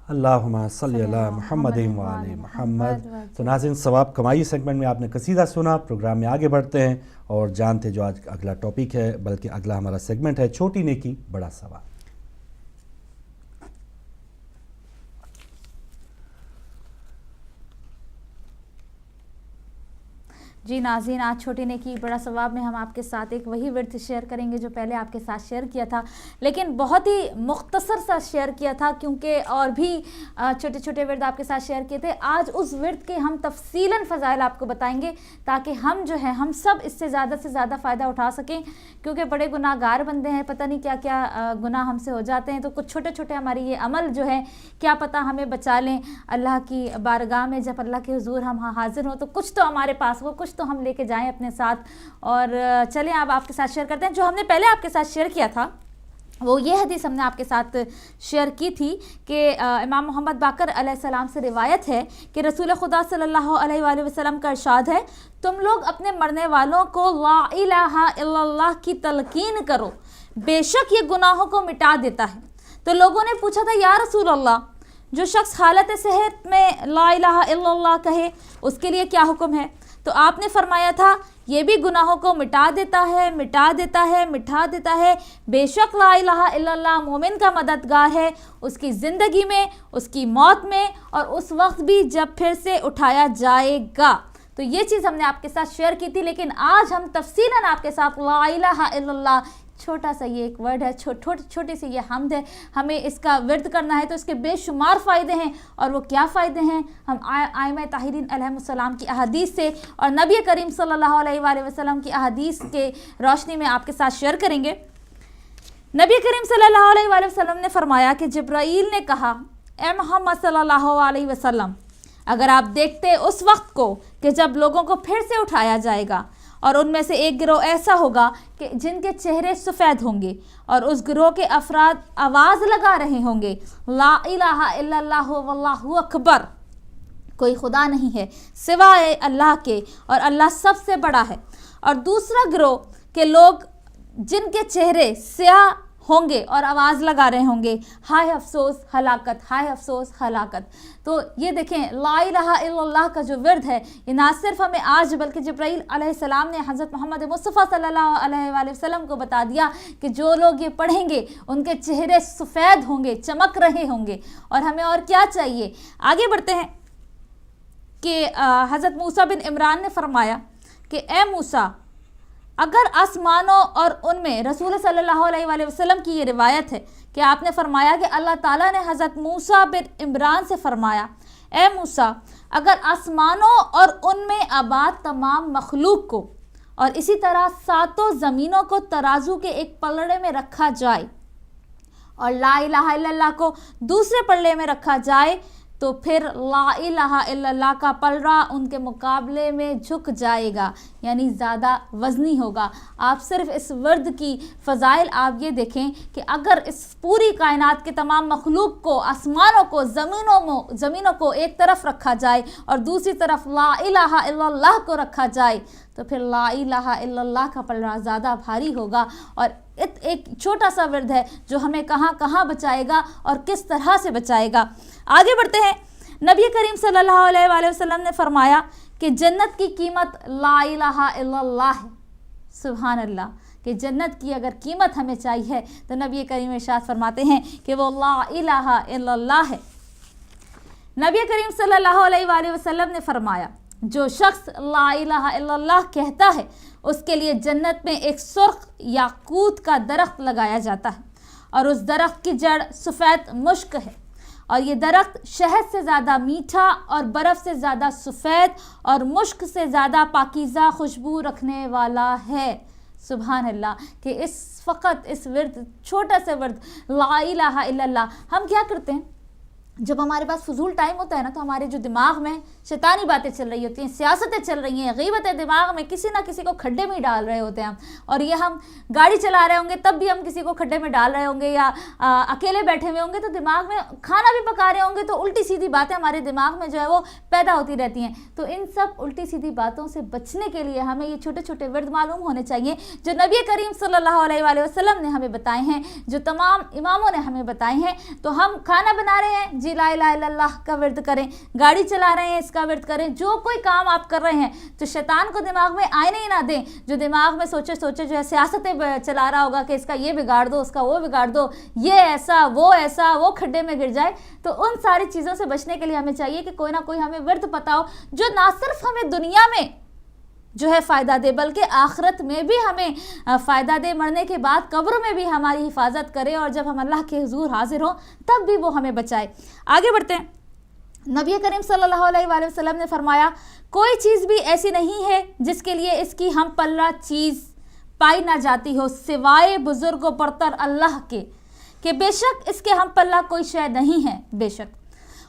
اللہم صلی علی محمد و آل محمد۔ تو ناظرین، ثواب کمائی سیگمنٹ میں آپ نے قصیدہ سنا، پروگرام میں آگے بڑھتے ہیں اور جانتے جو آج اگلا ٹاپک ہے، بلکہ اگلا ہمارا سیگمنٹ ہے چھوٹی نیکی بڑا ثواب۔ جی ناظرین، آج چھوٹی نیکی بڑا ثواب میں ہم آپ کے ساتھ ایک وہی ورد شیئر کریں گے جو پہلے آپ کے ساتھ شیئر کیا تھا، لیکن بہت ہی مختصر سا شیئر کیا تھا کیونکہ اور بھی چھوٹے چھوٹے ورد آپ کے ساتھ شیئر کیے تھے۔ آج اس ورد کے ہم تفصیلاً فضائل آپ کو بتائیں گے تاکہ ہم جو ہے ہم سب اس سے زیادہ فائدہ اٹھا سکیں، کیونکہ بڑے گناہ گار بندے ہیں، پتہ نہیں کیا کیا گناہ ہم سے ہو جاتے ہیں، تو کچھ چھوٹے چھوٹے ہماری یہ عمل جو ہے کیا پتہ ہمیں بچا لیں اللہ کی بارگاہ میں، جب اللہ کے حضور ہم حاضر ہوں تو کچھ تو ہمارے پاس ہو، کچھ تو ہم لے کے جائیں اپنے ساتھ۔ اور چلیں اب آپ کے ساتھ شیئر کرتے ہیں۔ جو ہم نے پہلے آپ کے ساتھ شیئر کیا تھا وہ یہ حدیث ہم نے آپ کے ساتھ شیئر کی تھی کہ امام محمد باقر علیہ السلام سے روایت ہے کہ رسول خدا صلی اللہ علیہ وآلہ وسلم کا ارشاد ہے، تم لوگ اپنے مرنے والوں کو لا الہ الا اللہ کی تلقین کرو، بے شک یہ گناہوں کو مٹا دیتا ہے۔ تو لوگوں نے پوچھا تھا یا رسول اللہ، جو شخص حالت صحت میں لا الہ الا اللہ کہے اس کے لیے کیا حکم ہے؟ تو آپ نے فرمایا تھا یہ بھی گناہوں کو مٹا دیتا ہے، بے شک لا الہ الا اللہ مومن کا مددگار ہے، اس کی زندگی میں، اس کی موت میں، اور اس وقت بھی جب پھر سے اٹھایا جائے گا۔ تو یہ چیز ہم نے آپ کے ساتھ شیئر کی تھی، لیکن آج ہم تفصیلاً آپ کے ساتھ لا الہ الا اللہ، چھوٹا سا یہ ایک ورڈ ہے، چھوٹی سی یہ حمد ہے، ہمیں اس کا ورد کرنا ہے تو اس کے بے شمار فائدے ہیں۔ اور وہ کیا فائدے ہیں؟ ہم ائمہ طاہرین علیہم السلام کی احادیث سے اور نبی کریم صلی اللہ علیہ وآلہ وسلم کی احادیث کے روشنی میں آپ کے ساتھ شیئر کریں گے۔ نبی کریم صلی اللہ علیہ وآلہ وسلم نے فرمایا کہ جبرائیل نے کہا، اے محمد صلی اللہ علیہ وسلم، اگر آپ دیکھتے اس وقت کو کہ جب لوگوں کو پھر سے اٹھایا جائے گا اور ان میں سے ایک گروہ ایسا ہوگا کہ جن کے چہرے سفید ہوں گے اور اس گروہ کے افراد آواز لگا رہے ہوں گے لا الہ الا اللہ واللہ اکبر، کوئی خدا نہیں ہے سوائے اللہ کے اور اللہ سب سے بڑا ہے، اور دوسرا گروہ کے لوگ جن کے چہرے سیاہ ہوں گے اور آواز لگا رہے ہوں گے ہائے افسوس ہلاکت، ہائے افسوس ہلاکت۔ تو یہ دیکھیں لا الہ الا اللہ کا جو ورد ہے یہ نہ صرف ہمیں آج بلکہ جبرائیل علیہ السلام نے حضرت محمد مصطفیٰ صلی اللہ علیہ وآلہ وسلم کو بتا دیا کہ جو لوگ یہ پڑھیں گے ان کے چہرے سفید ہوں گے، چمک رہے ہوں گے۔ اور ہمیں اور کیا چاہیے؟ آگے بڑھتے ہیں کہ حضرت موسیٰ بن عمران نے فرمایا کہ اے موسیٰ، اگر آسمانوں اور ان میں، رسول صلی اللہ علیہ وآلہ وسلم کی یہ روایت ہے کہ آپ نے فرمایا کہ اللہ تعالیٰ نے حضرت موسیٰ بن عمران سے فرمایا، اے موسیٰ، اگر آسمانوں اور ان میں آباد تمام مخلوق کو اور اسی طرح ساتوں زمینوں کو ترازو کے ایک پلڑے میں رکھا جائے اور لا الہ الا اللہ کو دوسرے پلڑے میں رکھا جائے تو پھر لا الہ الا اللہ کا پلڑا ان کے مقابلے میں جھک جائے گا، یعنی زیادہ وزنی ہوگا۔ آپ صرف اس ورد کی فضائل آپ یہ دیکھیں کہ اگر اس پوری کائنات کے تمام مخلوق کو، آسمانوں کو، زمینوں کو ایک طرف رکھا جائے اور دوسری طرف لا الہ الا اللہ کو رکھا جائے تو پھر لا الہ الا اللہ کا پلڑا زیادہ بھاری ہوگا۔ اور ایک چھوٹا سا ورد ہے جو ہمیں کہاں کہاں بچائے گا اور کس طرح سے بچائے گا۔ آگے بڑھتے ہیں۔ نبی کریم صلی اللہ علیہ وآلہ وسلم نے فرمایا کہ جنت کی قیمت لا الہ الا اللہ ہے۔ سبحان اللہ، کہ جنت کی اگر قیمت ہمیں چاہیے تو نبی کریم ارشاد فرماتے ہیں کہ وہ لا الہ الا اللہ ہے۔ نبی کریم صلی اللہ علیہ وآلہ وسلم نے فرمایا جو شخص لا الہ الا اللہ کہتا ہے اس کے لیے جنت میں ایک سرخ یاقوت کا درخت لگایا جاتا ہے اور اس درخت کی جڑ سفید مشک ہے، اور یہ درخت شہد سے زیادہ میٹھا اور برف سے زیادہ سفید اور مشک سے زیادہ پاکیزہ خوشبو رکھنے والا ہے۔ سبحان اللہ، کہ فقط اس ورد، چھوٹا سا ورد لا الہ الا اللہ، ہم کیا کرتے ہیں جب ہمارے پاس فضول ٹائم ہوتا ہے نا تو ہمارے جو دماغ میں شیطانی باتیں چل رہی ہوتی ہیں، سیاستیں چل رہی ہیں، غیبتیں دماغ میں کسی نہ کسی کو کھڈے میں ڈال رہے ہوتے ہیں ہم، اور یہ ہم گاڑی چلا رہے ہوں گے تب بھی ہم کسی کو کھڈے میں ڈال رہے ہوں گے، یا اکیلے بیٹھے ہوئے ہوں گے تو دماغ میں کھانا بھی پکا رہے ہوں گے تو الٹی سیدھی باتیں ہمارے دماغ میں جو ہے وہ پیدا ہوتی رہتی ہیں۔ تو ان سب الٹی سیدھی باتوں سے بچنے کے لیے ہمیں یہ چھوٹے چھوٹے ورد معلوم ہونے چاہیے جو نبی کریم صلی اللہ علیہ وآلہ وسلم نے ہمیں بتائے ہیں، جو تمام اماموں نے ہمیں بتائے ہیں۔ تو ہم کھانا بنا رہے ہیں، जी ला इलाहा इल्लल्लाह का विर्द करें, गाड़ी चला रहे हैं इसका विर्द करें, जो कोई काम आप कर रहे हैं तो शैतान को दिमाग में आने ही ना दें, जो दिमाग में सोचे जो है सियासतें चला रहा होगा कि इसका ये बिगाड़ दो, उसका वो बिगाड़ दो, ये ऐसा, वो खड्डे में गिर जाए। तो उन सारी चीज़ों से बचने के लिए हमें चाहिए कि कोई ना कोई हमें विर्द पता हो जो ना सिर्फ हमें दुनिया में जो है फ़ायदा दे बल्कि आखिरत में भी हमें फ़ायदा दे, मरने के बाद कब्र में भी हमारी हिफाजत करे और जब हम अल्लाह के हुजूर हाजिर हों तब भी वो हमें बचाए। आगे बढ़ते हैं। नबी करीम सल्लल्लाहु अलैहि वसल्लम ने फरमाया, कोई चीज़ भी ऐसी नहीं है जिसके लिए इसकी हम पल्ला चीज़ पाई ना जाती हो सिवाय बुजुर्ग बरतर अल्लाह के, कि बेशक इसके हम पल्ला कोई शय नहीं है बेशक,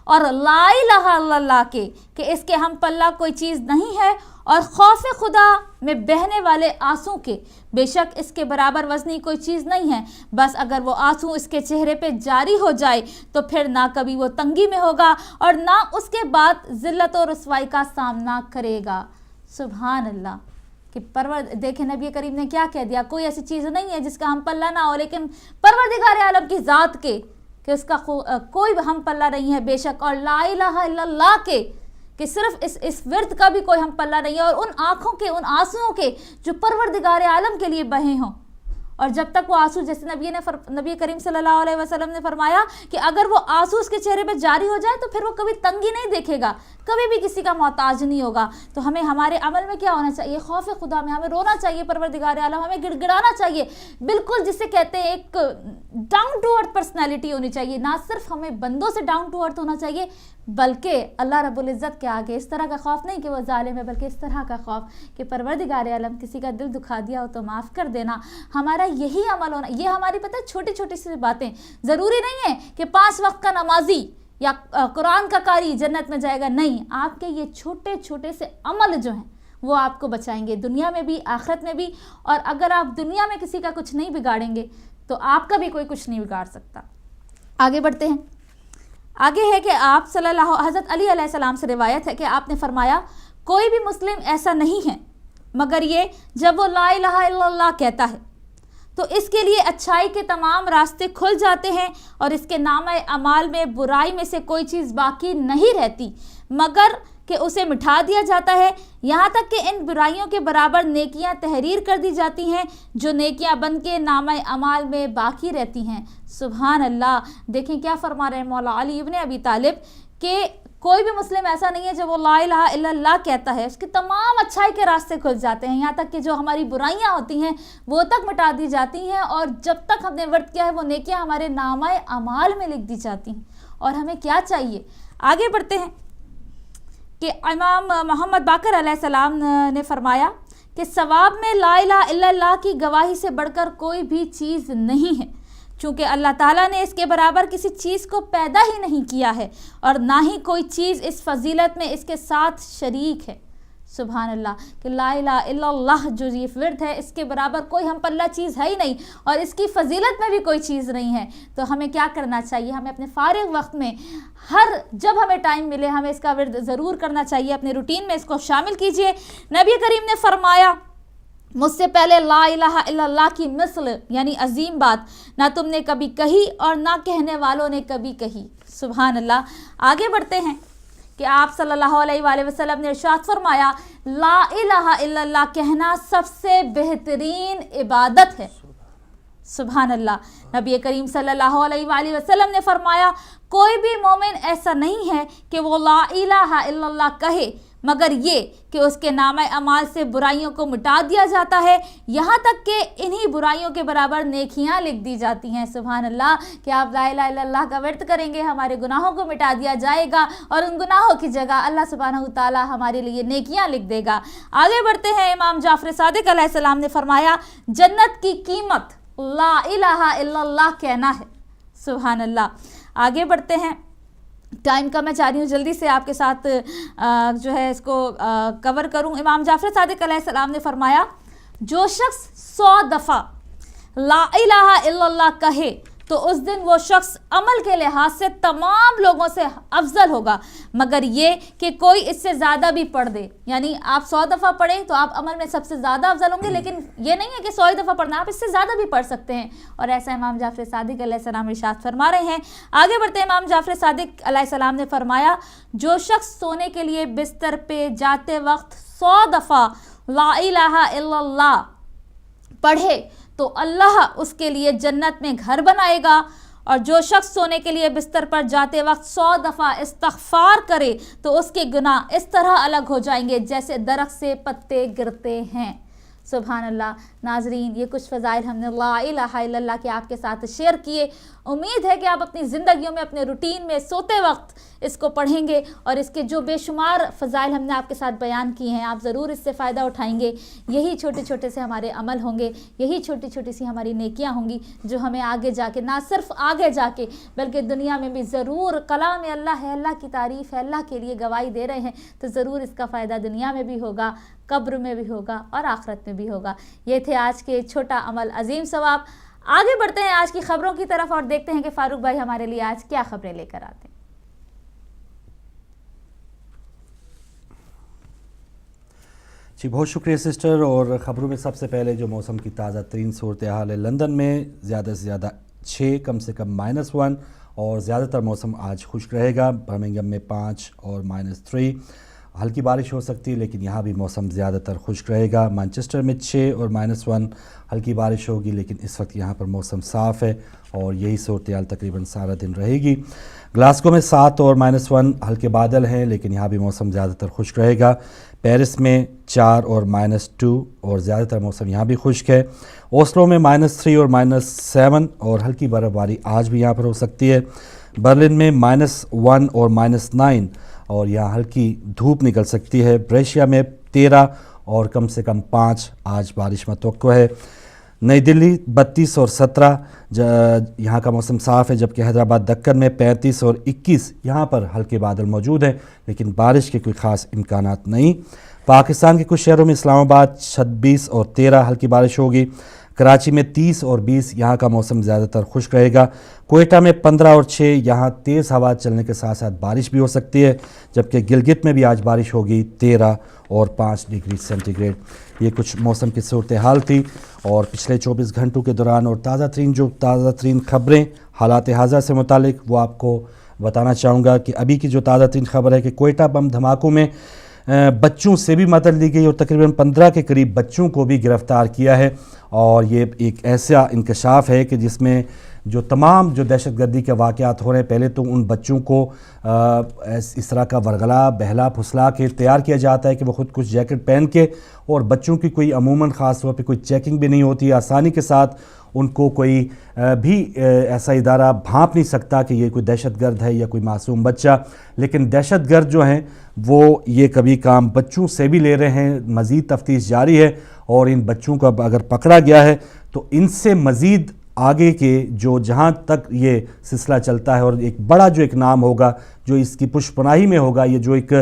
और ला इलाहा इल्लल्लाह के कि इसके हम पल्ला कोई चीज़ नहीं है, और खौफ खुदा में बहने वाले आंसू के बेशक इसके बराबर वज़नी कोई चीज़ नहीं है। बस अगर वो आंसू इसके चेहरे पे जारी हो जाए तो फिर ना कभी वो तंगी में होगा और ना उसके बाद ज़िल्लत और रुसवाई का सामना करेगा। सुभान अल्लाह कि देखें नबी करीम ने क्या कह दिया, कोई ऐसी चीज़ नहीं है जिसका हम पल्ला ना हो, लेकिन परवरदिगार आलम की ज़ात के कि उसका कोई हम पल्ला नहीं है बेशक, और ला इलाहा इल्लल्लाह के कि सिर्फ इस विर्द का भी कोई हम पल्ला नहीं है, और उन आँखों के, उन आंसुओं के जो परवरदिगार आलम के लिए बहे हों। और जब तक वो आंसू, जैसे नबी करीम सल्लल्लाहु अलैहि वसल्लम ने फरमाया कि अगर वो आंसू उसके चेहरे पे जारी हो जाए तो फिर वो कभी तंगी नहीं देखेगा, कभी भी किसी का मोहताज नहीं होगा। तो हमें हमारे अमल में क्या होना चाहिए, खौफ खुदा में हमें रोना चाहिए, परवरदिगार आलम हमें गिड़गिड़ाना चाहिए, बिल्कुल जिसे कहते हैं एक डाउन टू अर्थ पर्सनैलिटी होनी चाहिए। ना सिर्फ हमें बंदों से डाउन टू अर्थ होना चाहिए बल्कि अल्लाह रब्बुल इज़्ज़त के आगे इस तरह का खौफ नहीं कि वो जालिम है, बल्कि इस तरह का खौफ कि परवरदिगार आलम किसी का दिल दुखा दिया हो तो माफ़ कर देना। हमारा यही अमल होना, ये हमारी पता है छोटी छोटी सी बातें, ज़रूरी नहीं है कि 5 वक्त का नमाजी या कुरान का कारी जन्नत में जाएगा, नहीं, आपके ये छोटे छोटे से अमल जो हैं वो आपको बचाएंगे दुनिया में भी आखिरत में भी। और अगर आप दुनिया में किसी का कुछ नहीं बिगाड़ेंगे तो आपका भी कोई कुछ नहीं बिगाड़ सकता। आगे बढ़ते हैं। आगे है कि आप हज़रत अली अलैहिस्सलाम से रिवायत है कि आपने फरमाया, कोई भी मुस्लिम ऐसा नहीं है मगर ये जब वो ला इलाहा इल्लल्लाह कहता है तो इसके लिए अच्छाई के तमाम रास्ते खुल जाते हैं और इसके नामे अमाल में बुराई में से कोई चीज़ बाकी नहीं रहती मगर कि उसे मिटा दिया जाता है, यहाँ तक कि इन बुराइयों के बराबर नेकियां तहरीर कर दी जाती हैं जो नेकियां बन के नामे अमाल में बाकी रहती हैं। सुभान अल्लाह। देखें क्या फरमा रहे हैं मौला अली इब्न अबी तालिब कि कोई भी मुस्लिम ऐसा नहीं है जब वो ला इलाहा इल्लल्लाह कहता है उसके तमाम अच्छाई के रास्ते खुल जाते हैं, यहाँ तक कि जो हमारी बुराइयाँ होती हैं वो तक मिटा दी जाती हैं, और जब तक हमने वर्त किया है वो नेकियां हमारे नामे अमाल में लिख दी जाती हैं। और हमें क्या चाहिए, आगे बढ़ते हैं कि इमाम मोहम्मद बाकर अलैहिस्सलाम ने फरमाया कि सवाब में ला इलाहा इल्लल्लाह की गवाही से बढ़कर कोई भी चीज़ नहीं है, चूँकि अल्लाह ताला ने इसके बराबर किसी चीज़ को पैदा ही नहीं किया है और ना ही कोई चीज़ इस फजीलत में इसके साथ शरीक है। सुभान अल्लाह कि ला इलाहा इल्लल्लाह जो ये विर्द है इसके बराबर कोई हम पल्ला चीज़ है ही नहीं और इसकी फजीलत में भी कोई चीज़ नहीं है। तो हमें क्या करना चाहिए, हमें अपने फारिग वक्त में जब हमें टाइम मिले हमें इसका विर्द ज़रूर करना चाहिए, अपने रूटीन में इसको शामिल कीजिए। नबी करीम ने फरमाया, मुझसे पहले ला इलाहा इल्लल्लाह की मिसल यानी अजीम बात ना तुमने कभी कही और ना कहने वालों ने कभी कही। सुभान अल्लाह। आगे बढ़ते हैं कि आप सल्लल्लाहु अलैहि वसल्लम ने इरशाद फरमाया, ला इलाहा इल्लल्लाह कहना सबसे बेहतरीन इबादत है। सुभान अल्लाह। नबी करीम सल्लल्लाहु अलैहि वसल्लम ने फरमाया, कोई भी मोमिन ऐसा नहीं है कि वो ला इलाहा इल्लल्लाह कहे मगर ये कि उसके नामे अमाल से बुराइयों को मिटा दिया जाता है, यहाँ तक कि इन्हीं बुराइयों के बराबर नेकियां लिख दी जाती हैं। सुभान अल्लाह कि आप ला इलाहा इल्लल्लाह का व्रत करेंगे हमारे गुनाहों को मिटा दिया जाएगा और उन गुनाहों की जगह अल्लाह सुब्हानहू ताला हमारे लिए नेकियां लिख देगा। आगे बढ़ते हैं। इमाम जाफर सादिक अलैहिस्सलाम ने फरमाया, जन्नत की कीमत ला इलाहा इल्लल्लाह कहना है। सुभान अल्लाह। आगे बढ़ते हैं। टाइम का मैं चाह रही हूँ जल्दी से आपके साथ जो है इसको कवर करूँ। इमाम जाफर सादिक अलैहिस्सलाम ने फरमाया, जो शख्स 100 दफ़ा ला इलाहा इल्लल्लाह कहे تو اس دن وہ شخص عمل کے لحاظ سے تمام لوگوں سے افضل ہوگا، مگر یہ کہ کوئی اس سے زیادہ بھی پڑھ دے، یعنی آپ 100 دفعہ پڑھیں تو آپ عمل میں سب سے زیادہ افضل ہوں گے، لیکن یہ نہیں ہے کہ 100 دفعہ پڑھنا، آپ اس سے زیادہ بھی پڑھ سکتے ہیں، اور ایسا امام جعفر صادق علیہ السلام ارشاد فرما رہے ہیں۔ آگے بڑھتے ہیں، امام جعفر صادق علیہ السلام نے فرمایا جو شخص سونے کے لیے بستر پہ جاتے وقت 100 دفعہ لا الہ الا اللہ پڑھے تو اللہ اس کے لیے جنت میں گھر بنائے گا، اور جو شخص سونے کے لیے بستر پر جاتے وقت 100 دفعہ استغفار کرے تو اس کے گناہ اس طرح الگ ہو جائیں گے جیسے درخت سے پتے گرتے ہیں۔ سبحان اللہ۔ ناظرین، یہ کچھ فضائل ہم نے لا الہ الا اللہ کے آپ کے ساتھ شیئر کیے، امید ہے کہ آپ اپنی زندگیوں میں، اپنے روٹین میں سوتے وقت اس کو پڑھیں گے، اور اس کے جو بے شمار فضائل ہم نے آپ کے ساتھ بیان کیے ہیں آپ ضرور اس سے فائدہ اٹھائیں گے۔ یہی چھوٹے چھوٹے سے ہمارے عمل ہوں گے، یہی چھوٹی چھوٹی سی ہماری نیکیاں ہوں گی جو ہمیں آگے جا کے، نہ صرف آگے جا کے بلکہ دنیا میں بھی ضرور، کلام اللہ ہے، اللہ کی تعریف ہے، اللہ کے لیے گواہی دے رہے ہیں تو ضرور اس کا فائدہ دنیا میں بھی ہوگا، قبر میں بھی ہوگا اور آخرت میں بھی ہوگا۔ یہ تھے آج کے چھوٹا عمل عظیم ثواب۔ آگے بڑھتے ہیں آج کی خبروں کی طرف اور دیکھتے ہیں کہ فاروق بھائی ہمارے لیے آج کیا خبریں لے کر آتے ہیں۔ جی بہت شکریہ سسٹر، اور خبروں میں سب سے پہلے جو موسم کی تازہ ترین صورتحال ہے، لندن میں زیادہ سے زیادہ 6، کم سے کم -1، اور زیادہ تر موسم آج خشک رہے گا۔ برمنگھم میں 5 اور -3، ہلکی بارش ہو سکتی ہے لیکن یہاں بھی موسم زیادہ تر خشک رہے گا۔ مانچسٹر میں 6 اور -1 ہلکی بارش ہوگی، لیکن اس وقت یہاں پر موسم صاف ہے اور یہی صورتحال تقریباً سارا دن رہے گی۔ گلاسگو میں 7 اور -1 ہلکے بادل ہیں، لیکن یہاں بھی موسم زیادہ تر خشک رہے گا۔ پیرس میں 4 اور -2 اور زیادہ تر موسم یہاں بھی خشک ہے۔ اوسلو میں -3 اور -7 اور ہلکی برف باری آج بھی یہاں پر ہو سکتی ہے۔ برلن میں -1 اور -9 اور یہاں ہلکی دھوپ نکل سکتی ہے۔ بریشیا میں 13 اور کم سے کم 5 آج بارش متوقع ہے۔ نئی دلی 32 اور 17 یہاں کا موسم صاف ہے، جبکہ حیدرآباد دکن میں 35 اور 21 یہاں پر ہلکے بادل موجود ہیں لیکن بارش کے کوئی خاص امکانات نہیں۔ پاکستان کے کچھ شہروں میں اسلام آباد 26 اور 13 ہلکی بارش ہوگی۔ کراچی میں 30 اور 20 یہاں کا موسم زیادہ تر خشک رہے گا۔ کوئٹہ میں 15 اور 6 یہاں تیز ہوا چلنے کے ساتھ ساتھ بارش بھی ہو سکتی ہے، جبکہ گلگت میں بھی آج بارش ہوگی 13 اور 5 ڈگری سینٹی گریڈ۔ یہ کچھ موسم کی صورتحال تھی، اور پچھلے 24 گھنٹوں کے دوران اور تازہ ترین خبریں حالات حاضرہ سے متعلق وہ آپ کو بتانا چاہوں گا کہ ابھی کی جو تازہ ترین خبر ہے کہ کوئٹہ بم دھماکوں میں بچوں سے بھی مدد لی گئی اور تقریباً 15 کے قریب بچوں کو بھی گرفتار کیا ہے، اور یہ ایک ایسا انکشاف ہے کہ جس میں جو تمام جو دہشت گردی کے واقعات ہو رہے ہیں، پہلے تو ان بچوں کو اس طرح کا ورغلا بہلا پھسلا کے تیار کیا جاتا ہے کہ وہ خود کچھ جیکٹ پہن کے، اور بچوں کی کوئی عموماً خاص طور پہ کوئی چیکنگ بھی نہیں ہوتی، آسانی کے ساتھ ان کو کوئی بھی ایسا ادارہ بھانپ نہیں سکتا کہ یہ کوئی دہشت گرد ہے یا کوئی معصوم بچہ، لیکن دہشت گرد جو ہیں وہ یہ کبھی کام بچوں سے بھی لے رہے ہیں۔ مزید تفتیش جاری ہے، اور ان بچوں کو اگر پکڑا گیا ہے تو ان سے مزید آگے کے جو جہاں تک یہ سلسلہ چلتا ہے، اور ایک بڑا جو ایک نام ہوگا جو اس کی پشت پناہی میں ہوگا، یہ جو ایک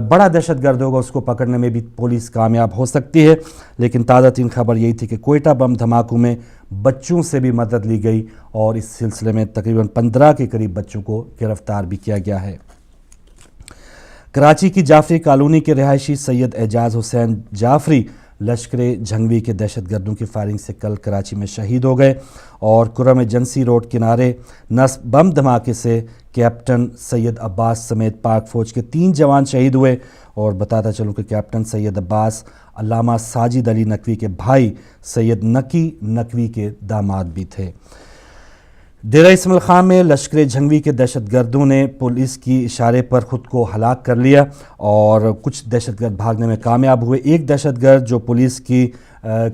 بڑا دہشت گرد ہوگا، اس کو پکڑنے میں بھی پولیس کامیاب ہو سکتی ہے۔ لیکن تازہ ترین خبر یہی تھی کہ کوئٹہ بم دھماکوں میں بچوں سے بھی مدد لی گئی، اور اس سلسلے میں تقریباً 15 کے قریب بچوں کو گرفتار بھی کیا گیا ہے۔ کراچی کی جعفری کالونی کے رہائشی سید اعجاز حسین جعفری لشکر جھنگوی کے دہشت گردوں کی فائرنگ سے کل کراچی میں شہید ہو گئے، اور کرم ایجنسی روڈ کنارے نصب بم دھماکے سے کیپٹن سید عباس سمیت پاک فوج کے 3 جوان شہید ہوئے۔ اور بتاتا چلوں کہ کیپٹن سید عباس علامہ ساجد علی نقوی کے بھائی سید نقی نقوی کے داماد بھی تھے۔ ڈیرہ اسماعیل خان میں لشکر جھنگوی کے دہشت گردوں نے پولیس کی اشارے پر خود کو ہلاک کر لیا، اور کچھ دہشت گرد بھاگنے میں کامیاب ہوئے۔ ایک دہشت گرد جو پولیس کی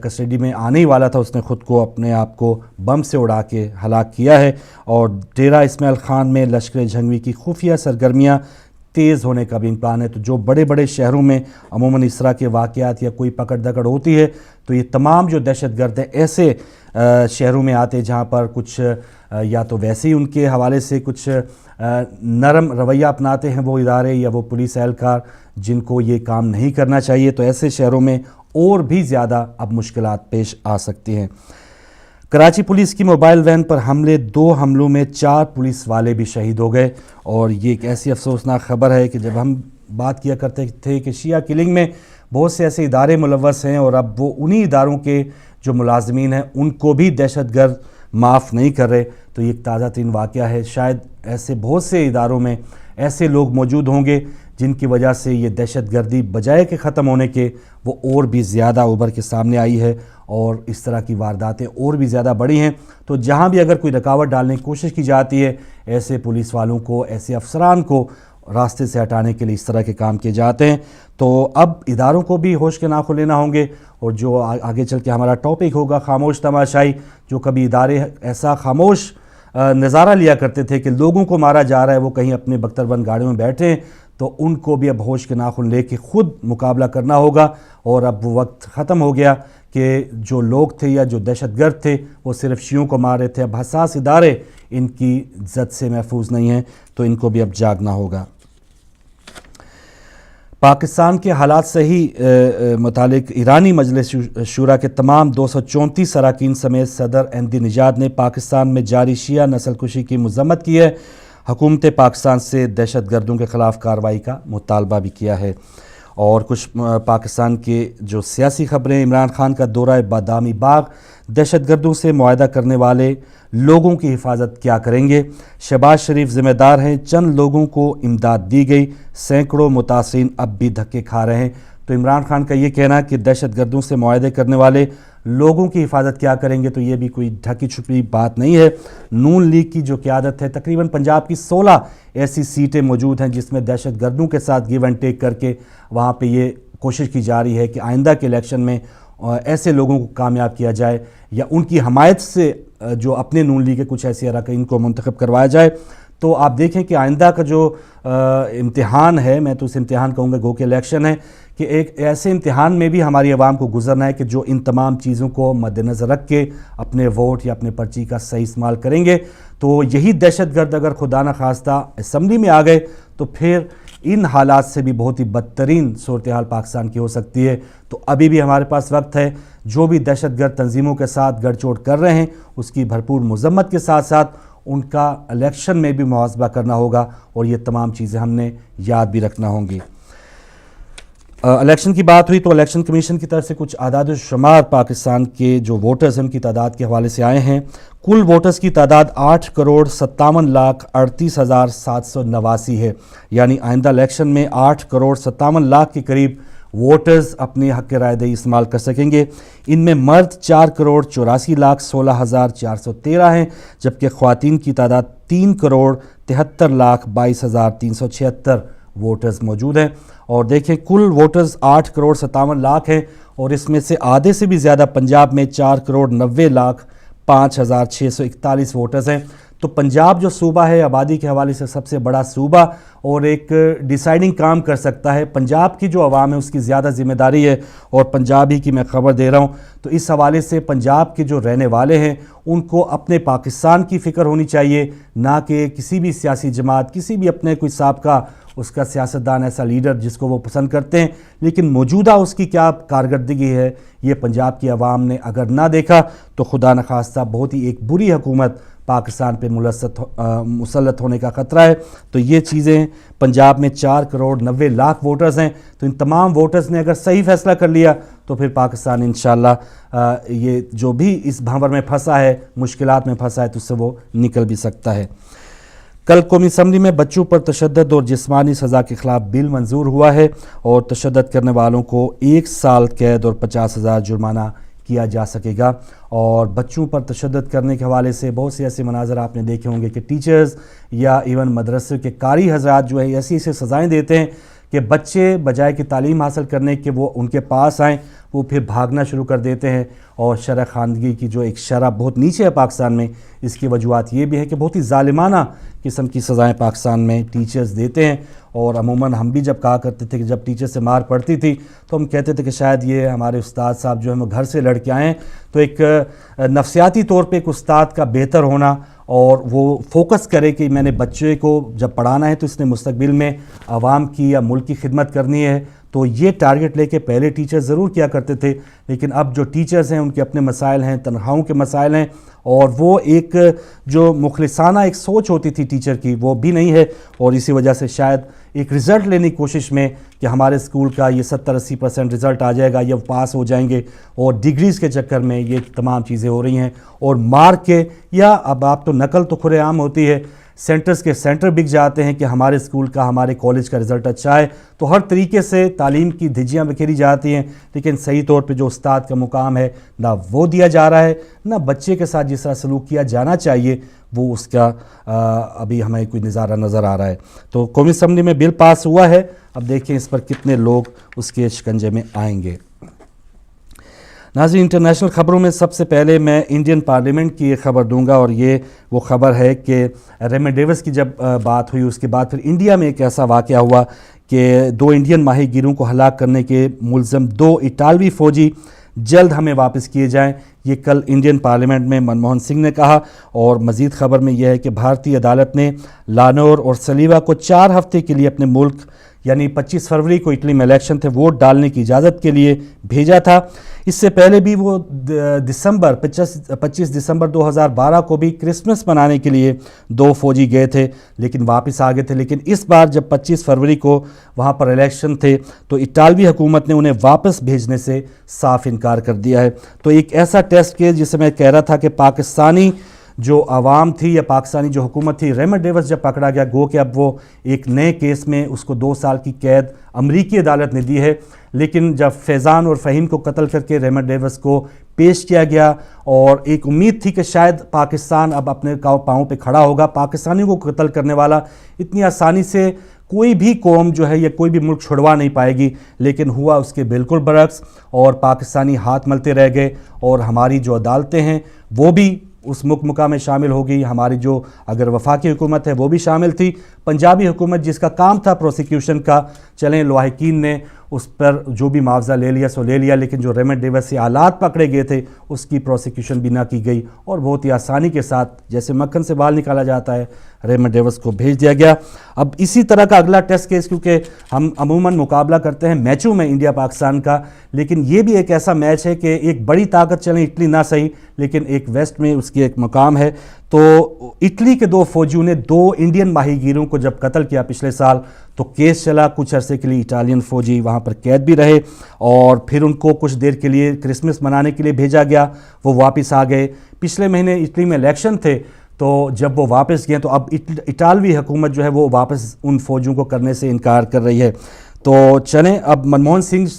کسٹڈی میں آنے ہی والا تھا، اس نے خود کو اپنے آپ کو بم سے اڑا کے ہلاک کیا ہے۔ اور ڈیرہ اسماعیل خان میں لشکر جھنگوی کی خفیہ سرگرمیاں تیز ہونے کا بھی امکان ہے۔ تو جو بڑے بڑے شہروں میں عموماً اس طرح کے واقعات یا کوئی پکڑ دکڑ ہوتی ہے تو یہ تمام جو دہشت گرد ہیں ایسے شہروں میں آتے جہاں پر کچھ یا تو ویسے ہی ان کے حوالے سے کچھ نرم رویہ اپناتے ہیں وہ ادارے یا وہ پولیس اہلکار جن کو یہ کام نہیں کرنا چاہیے، تو ایسے شہروں میں اور بھی زیادہ اب مشکلات پیش آ سکتی ہیں۔ کراچی پولیس کی موبائل وین پر حملے، 2 حملوں میں 4 پولیس والے بھی شہید ہو گئے، اور یہ ایک ایسی افسوسناک خبر ہے کہ جب ہم بات کیا کرتے تھے کہ شیعہ کلنگ میں بہت سے ایسے ادارے ملوث ہیں، اور اب وہ انہی اداروں کے جو ملازمین ہیں ان کو بھی دہشت گرد معاف نہیں کر رہے، تو یہ ایک تازہ ترین واقعہ ہے۔ شاید ایسے بہت سے اداروں میں ایسے لوگ موجود ہوں گے جن کی وجہ سے یہ دہشت گردی بجائے کہ ختم ہونے کے وہ اور بھی زیادہ ابھر کے سامنے آئی ہے، اور اس طرح کی وارداتیں اور بھی زیادہ بڑی ہیں۔ تو جہاں بھی اگر کوئی رکاوٹ ڈالنے کی کوشش کی جاتی ہے، ایسے پولیس والوں کو، ایسے افسران کو راستے سے ہٹانے کے لیے اس طرح کے کام کیے جاتے ہیں۔ تو اب اداروں کو بھی ہوش کے ناخن لینا ہوں گے، اور جو آگے چل کے ہمارا ٹاپک ہوگا خاموش تماشائی، جو کبھی ادارے ایسا خاموش نظارہ لیا کرتے تھے کہ لوگوں کو مارا جا رہا ہے، وہ کہیں اپنے بختر بند گاڑیوں میں بیٹھے ہیں، تو ان کو بھی اب ہوش کے ناخن لے کے خود مقابلہ کرنا ہوگا۔ اور اب وہ وقت ختم ہو گیا کہ جو لوگ تھے یا جو دہشت گرد تھے وہ صرف شیعوں کو مار رہے تھے، اب حساس ادارے ان کی زد سے محفوظ نہیں ہیں، تو ان کو بھی اب جاگنا ہوگا۔ پاکستان کے حالات سے ہی متعلق ایرانی مجلس شورا کے تمام 234 اراکین سمیت صدر احمدی نژاد نے پاکستان میں جاری شیعہ نسل کشی کی مذمت کی ہے۔ حکومت پاکستان سے دہشت گردوں کے خلاف کارروائی کا مطالبہ بھی کیا ہے۔ اور کچھ پاکستان کے جو سیاسی خبریں، عمران خان کا دورہ بادامی باغ، دہشت گردوں سے معاہدہ کرنے والے لوگوں کی حفاظت کیا کریں گے؟ شہباز شریف ذمہ دار ہیں، چند لوگوں کو امداد دی گئی، سینکڑوں متاثرین اب بھی دھکے کھا رہے ہیں۔ تو عمران خان کا یہ کہنا کہ دہشت گردوں سے معاہدے کرنے والے لوگوں کی حفاظت کیا کریں گے، تو یہ بھی کوئی ڈھکی چھپی بات نہیں ہے۔ نون لیگ کی جو قیادت ہے، تقریباً پنجاب کی 16 ایسی سیٹیں موجود ہیں جس میں دہشت گردوں کے ساتھ گیو اینڈ ٹیک کر کے وہاں پہ یہ کوشش کی جا رہی ہے کہ آئندہ کے الیکشن میں ایسے لوگوں کو کامیاب کیا جائے، یا ان کی حمایت سے جو اپنے نون لیگ کے کچھ ایسے اراکین کو منتخب کروایا جائے۔ تو آپ دیکھیں کہ آئندہ کا جو امتحان ہے، میں تو اس امتحان کہوں گا گو کہ الیکشن ہے، کہ ایک ایسے امتحان میں بھی ہماری عوام کو گزرنا ہے کہ جو ان تمام چیزوں کو مد نظر رکھ کے اپنے ووٹ یا اپنے پرچی کا صحیح استعمال کریں گے۔ تو یہی دہشت گرد اگر خدا نخواستہ اسمبلی میں آ گئے تو پھر ان حالات سے بھی بہت ہی بدترین صورتحال پاکستان کی ہو سکتی ہے۔ تو ابھی بھی ہمارے پاس وقت ہے، جو بھی دہشت گرد تنظیموں کے ساتھ گڑھ چوٹ کر رہے ہیں اس کی بھرپور مذمت کے ساتھ ساتھ ان کا الیکشن میں بھی محاسبہ کرنا ہوگا، اور یہ تمام چیزیں ہم نے یاد بھی رکھنا ہوں گی۔ الیکشن کی بات ہوئی تو الیکشن کمیشن کی طرف سے کچھ اعداد و شمار پاکستان کے جو ووٹرز ہیں ان کی تعداد کے حوالے سے آئے ہیں۔ کل ووٹرز کی تعداد 8,57,38,789 ہے، یعنی آئندہ الیکشن میں 8,57,00,000 کے قریب ووٹرز اپنے حق رائے دہی استعمال کر سکیں گے۔ ان میں مرد 4,84,16,413 ہیں، جبکہ خواتین کی تعداد 3,73,22,376 ووٹرز موجود ہیں۔ اور دیکھیں کل ووٹرز 8,57,00,000 ہیں، اور اس میں سے آدھے سے بھی زیادہ پنجاب میں 4,90,05,641 ووٹرز ہیں۔ تو پنجاب جو صوبہ ہے آبادی کے حوالے سے سب سے بڑا صوبہ اور ایک ڈیسائیڈنگ کام کر سکتا ہے۔ پنجاب کی جو عوام ہے اس کی زیادہ ذمہ داری ہے، اور پنجاب ہی کی میں خبر دے رہا ہوں۔ تو اس حوالے سے پنجاب کے جو رہنے والے ہیں ان کو اپنے پاکستان کی فکر ہونی چاہیے، نہ کہ کسی بھی سیاسی جماعت، کسی بھی اپنے کوئی سابقہ اس کا سیاستدان ایسا لیڈر جس کو وہ پسند کرتے ہیں، لیکن موجودہ اس کی کیا کارکردگی ہے یہ پنجاب کی عوام نے اگر نہ دیکھا تو خدا نخواستہ بہت ہی ایک بری حکومت پاکستان پہ مسلط ہونے کا خطرہ ہے۔ تو یہ چیزیں پنجاب میں 4,90,00,000 ووٹرز ہیں، تو ان تمام ووٹرز نے اگر صحیح فیصلہ کر لیا تو پھر پاکستان انشاءاللہ یہ جو بھی اس بھنور میں پھنسا ہے، مشکلات میں پھنسا ہے، تو اس سے وہ نکل بھی سکتا ہے۔ کل قومی اسمبلی میں بچوں پر تشدد اور جسمانی سزا کے خلاف بل منظور ہوا ہے، اور تشدد کرنے والوں کو 1 سال قید اور 50,000 جرمانہ کیا جا سکے گا۔ اور بچوں پر تشدد کرنے کے حوالے سے بہت سے ایسے مناظر آپ نے دیکھے ہوں گے کہ ٹیچرز یا ایون مدرسے کے قاری حضرات جو ہے ایسی سزائیں دیتے ہیں کہ بچے بجائے کہ تعلیم حاصل کرنے کے وہ ان کے پاس آئیں، وہ پھر بھاگنا شروع کر دیتے ہیں۔ اور شرح خواندگی کی جو ایک شرح بہت نیچے ہے پاکستان میں، اس کی وجوہات یہ بھی ہے کہ بہت ہی ظالمانہ قسم کی سزائیں پاکستان میں ٹیچرز دیتے ہیں۔ اور عموماً ہم بھی جب کہا کرتے تھے کہ جب ٹیچر سے مار پڑتی تھی تو ہم کہتے تھے کہ شاید یہ ہمارے استاد صاحب جو ہیں وہ گھر سے لڑ کے آئے ہیں۔ تو ایک نفسیاتی طور پہ ایک استاد کا بہتر ہونا اور وہ فوکس کرے کہ میں نے بچے کو جب پڑھانا ہے تو اس نے مستقبل میں عوام کی یا ملک کی خدمت کرنی ہے، تو یہ ٹارگٹ لے کے پہلے ٹیچر ضرور کیا کرتے تھے، لیکن اب جو ٹیچرز ہیں ان کے اپنے مسائل ہیں، تنخواہوں کے مسائل ہیں، اور وہ ایک جو مخلصانہ ایک سوچ ہوتی تھی ٹیچر کی وہ بھی نہیں ہے، اور اسی وجہ سے شاید ایک رزلٹ لینے کی کوشش میں کہ ہمارے اسکول کا یہ 70-80% رزلٹ آ جائے گا، یہ پاس ہو جائیں گے، اور ڈگریز کے چکر میں یہ تمام چیزیں ہو رہی ہیں، اور مارک کے یا اب آپ تو نقل تو کھلے عام ہوتی ہے، سینٹرز کے سینٹر بک جاتے ہیں کہ ہمارے اسکول کا ہمارے کالج کا رزلٹ اچھا ہے، تو ہر طریقے سے تعلیم کی دھجیاں بکھیری جاتی ہیں، لیکن صحیح طور پہ جو استاد کا مقام ہے نہ وہ دیا جا رہا ہے، نہ بچے کے ساتھ جس طرح سلوک کیا جانا چاہیے وہ اس کا ابھی ہمیں کوئی نظارہ نظر آ رہا ہے۔ تو قومی اسمبلی میں بل پاس ہوا ہے، اب دیکھیں اس پر کتنے لوگ اس کے شکنجے میں آئیں گے۔ ناظرین، انٹرنیشنل خبروں میں سب سے پہلے میں انڈین پارلیمنٹ کی ایک خبر دوں گا، اور یہ وہ خبر ہے کہ ریمنڈ ڈیوس کی جب بات ہوئی اس کے بعد پھر انڈیا میں ایک ایسا واقعہ ہوا کہ 2 انڈین ماہی گیروں کو ہلاک کرنے کے ملزم 2 اٹالوی فوجی جلد ہمیں واپس کیے جائیں، یہ کل انڈین پارلیمنٹ میں منموہن سنگھ نے کہا۔ اور مزید خبر میں یہ ہے کہ بھارتی عدالت نے لانور اور سلیوا کو 4 ہفتے کے لیے اپنے ملک یعنی 25 فروری کو اٹلی میں الیکشن تھے ووٹ ڈالنے کی اجازت کے لیے بھیجا تھا۔ اس سے پہلے بھی وہ 25 دسمبر 2012 کو بھی کرسمس منانے کے لیے 2 فوجی گئے تھے لیکن واپس آ گئے تھے، لیکن اس بار جب 25 فروری کو وہاں پر الیکشن تھے تو اٹالوی حکومت نے انہیں واپس بھیجنے سے صاف انکار کر دیا ہے۔ تو ایک ایسا ٹیسٹ کیس جسے میں کہہ رہا تھا کہ پاکستانی جو عوام تھی یا پاکستانی جو حکومت تھی، ریمنڈ ڈیوس جب پکڑا گیا گو کہ اب وہ ایک نئے کیس میں اس کو 2 سال کی قید امریکی عدالت نے دی ہے، لیکن جب فیضان اور فہیم کو قتل کر کے ریمنڈ ڈیوس کو پیش کیا گیا اور ایک امید تھی کہ شاید پاکستان اب اپنے پاؤں پہ کھڑا ہوگا، پاکستانیوں کو قتل کرنے والا اتنی آسانی سے کوئی بھی قوم جو ہے یا کوئی بھی ملک چھڑوا نہیں پائے گی، لیکن ہوا اس کے بالکل برعکس، اور پاکستانی ہاتھ ملتے رہ گئے، اور ہماری جو عدالتیں ہیں وہ بھی اس مکہ میں شامل ہو گئی، ہماری جو اگر وفاقی حکومت ہے وہ بھی شامل تھی، پنجابی حکومت جس کا کام تھا پروسیکیوشن کا، چلیں لواحقین نے اس پر جو بھی معاوضہ لے لیا سو لے لیا، لیکن جو ریمنڈ ڈیوس سے آلات پکڑے گئے تھے اس کی پروسیکیوشن بھی نہ کی گئی، اور بہت ہی آسانی کے ساتھ جیسے مکھن سے بال نکالا جاتا ہے ریمنڈ ڈیوس کو بھیج دیا گیا۔ اب اسی طرح کا اگلا ٹیسٹ کیس، کیونکہ ہم عموماً مقابلہ کرتے ہیں میچوں میں انڈیا پاکستان کا، لیکن یہ بھی ایک ایسا میچ ہے کہ ایک بڑی طاقت چلیں اٹلی نہ صحیح لیکن ایک ویسٹ میں اس کی ایک مقام ہے۔ تو اٹلی کے 2 فوجیوں نے 2 انڈین ماہی گیروں کو جب قتل کیا پچھلے سال تو کیس چلا، کچھ عرصے کے لیے اٹالین فوجی وہاں پر قید بھی رہے، اور پھر ان کو کچھ دیر کے لیے کرسمس منانے کے لیے بھیجا گیا، وہ واپس آ گئے۔ پچھلے مہینے اٹلی میں الیکشن تھے تو جب وہ واپس گئے تو اب اٹالوی حکومت جو ہے وہ واپس ان فوجیوں کو کرنے سے انکار کر رہی ہے۔ تو چلیں اب منموہن سنگھ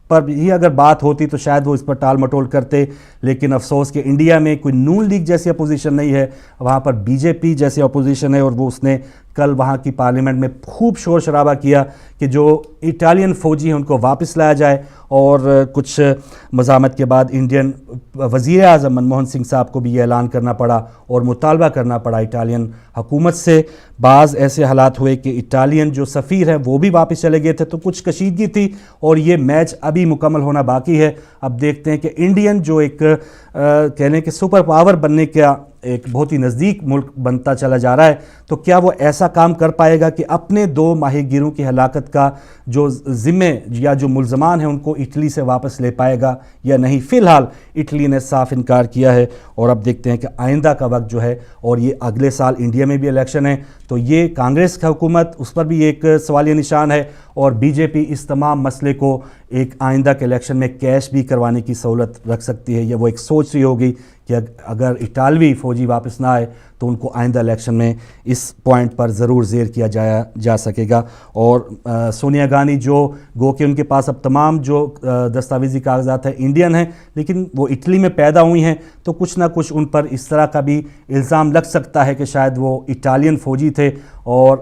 پر ہی اگر بات ہوتی تو شاید وہ اس پر ٹال مٹول کرتے، لیکن افسوس کہ انڈیا میں کوئی نون لیگ جیسی اپوزیشن نہیں ہے، وہاں پر بی جے پی جیسی اپوزیشن ہے، اور وہ اس نے کل وہاں کی پارلیمنٹ میں خوب شور شرابہ کیا کہ جو اٹالین فوجی ہیں ان کو واپس لایا جائے، اور کچھ مزاحمت کے بعد انڈین وزیر اعظم منموہن سنگھ صاحب کو بھی یہ اعلان کرنا پڑا اور مطالبہ کرنا پڑا اٹالین حکومت سے۔ بعض ایسے حالات ہوئے کہ اٹالین جو سفیر ہیں وہ بھی واپس چلے گئے تھے، تو کچھ کشیدگی تھی، اور یہ میچ ابھی مکمل ہونا باقی ہے۔ اب دیکھتے ہیں کہ انڈین جو ایک کہہ لیں کہ سپر پاور بننے کا ایک بہت ہی نزدیک ملک بنتا چلا جا رہا ہے، تو کیا وہ ایسا کام کر پائے گا کہ اپنے 2 ماہی گیروں کی ہلاکت کا جو ذمے یا جو ملزمان ہیں ان کو اٹلی سے واپس لے پائے گا یا نہیں؟ فی الحال اٹلی نے صاف انکار کیا ہے، اور اب دیکھتے ہیں کہ آئندہ کا وقت جو ہے، اور یہ اگلے سال انڈیا میں بھی الیکشن ہے تو یہ کانگریس کا حکومت اس پر بھی ایک سوالیہ نشان ہے، اور بی جے پی اس تمام مسئلے کو ایک آئندہ کے الیکشن میں کیش بھی کروانے کی سہولت رکھ سکتی ہے، یا وہ ایک سوچ رہی ہوگی کہ اگر اٹالوی فوجی واپس نہ آئے تو ان کو آئندہ الیکشن میں اس پوائنٹ پر ضرور زیر کیا جا سکے گا۔ اور سونیا گاندھی جو گو کہ ان کے پاس اب تمام جو دستاویزی کاغذات ہیں انڈین ہیں لیکن وہ اٹلی میں پیدا ہوئی ہیں، تو کچھ نہ کچھ ان پر اس طرح کا بھی الزام لگ سکتا ہے کہ شاید وہ اٹالین فوجی تھے، اور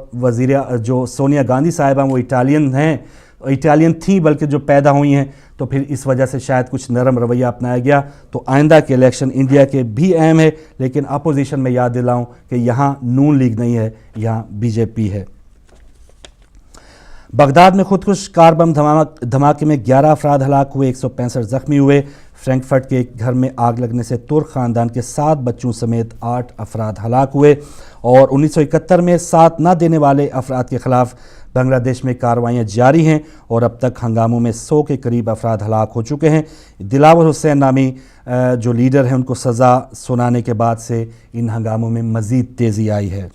جو سونیا گاندھی صاحبہ وہ اٹالین تھیں بلکہ جو پیدا ہوئی ہیں، تو پھر اس وجہ سے شاید کچھ نرم رویہ اپنایا گیا۔ تو آئندہ کے الیکشن انڈیا کے بھی اہم ہے، لیکن اپوزیشن میں یاد دلاؤں کہ یہاں نون لیگ نہیں ہے، یہاں بی جے پی ہے۔ बगदाद में खुदकुश कार बम धमाके में 11 अफराद हलाक हुए, 165 जख्मी हुए। फ्रैंकफर्ट के एक घर में आग लगने से तुर्क ख़ानदान के 7 बच्चों समेत 8 अफराद हलाक हुए। और 1971 में साथ न देने वाले अफराद के ख़िलाफ़ बांग्लादेश में कार्रवाइयाँ जारी हैं और अब तक हंगामों में 100 के करीब अफराद हलाक हो चुके हैं। दिलावर हुसैन नामी जो लीडर हैं उनको सज़ा सुनाने के बाद से इन हंगामों में मज़ीद तेज़ी आई है।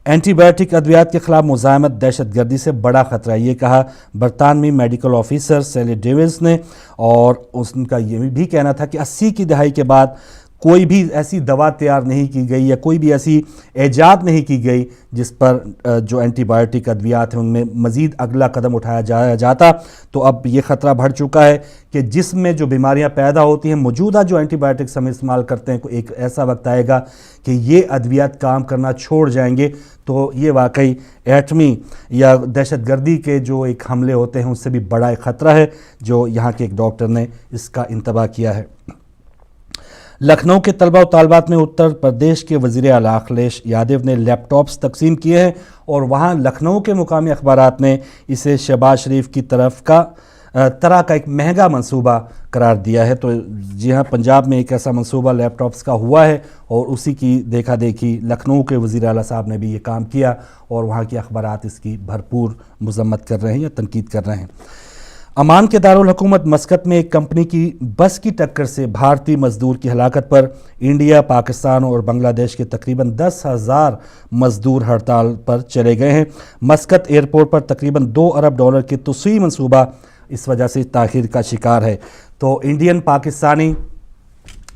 एंटीबायोटिक अद्वियात के खिलाफ मुज़ाहमत दहशतगर्दी से बड़ा ख़तरा, ये कहा बरतानवी मेडिकल ऑफिसर सैली डेविस ने। और उनका ये भी कहना था कि 80 की दहाई के बाद कोई भी ऐसी दवा तैयार नहीं की गई या कोई भी ऐसी ऐजाद नहीं की गई जिस पर जो एंटीबायोटिक अद्वियात हैं उनमें मज़ीद अगला कदम उठाया जाता। तो अब ये ख़तरा बढ़ चुका है कि जिसमें जो बीमारियां पैदा होती हैं, मौजूदा जो एंटीबायोटिक्स हम इस्तेमाल करते हैं, एक ऐसा वक्त आएगा कि ये अद्वियात काम करना छोड़ जाएंगे। तो ये वाकई एटमी या दहशतगर्दी के जो एक हमले होते हैं उससे भी बड़ा एक ख़तरा है, जो यहाँ के एक डॉक्टर ने इसका इंतबाह किया है। लखनऊ के तलबा और तालबात में उत्तर प्रदेश के वज़ीर आला अखिलेश यादव ने लैपटॉप्स तकसीम किए हैं और वहाँ लखनऊ के मुकामी अखबारात ने इसे शहबाज शरीफ की तरह का एक महंगा मंसूबा करार दिया है। तो जी हाँ, पंजाब में एक ऐसा मंसूबा लैपटॉप्स का हुआ है और उसी की देखा देखी लखनऊ के वज़ीर आला साहब ने भी ये काम किया और वहाँ के अखबारात इसकी भरपूर मज़म्मत कर रहे हैं या तनकीद कर रहे हैं। अमान के दारुल हुकूमत मस्कत में एक कंपनी की बस की टक्कर से भारतीय मजदूर की हलाकत पर इंडिया, पाकिस्तान और बांग्लादेश के तकरीबन 10,000 मजदूर हड़ताल पर चले गए हैं। मस्कत एयरपोर्ट पर तकरीबन $2 अरब की तस्वीर मंसूबा इस वजह से ताख़ीर का शिकार है। तो इंडियन पाकिस्तानी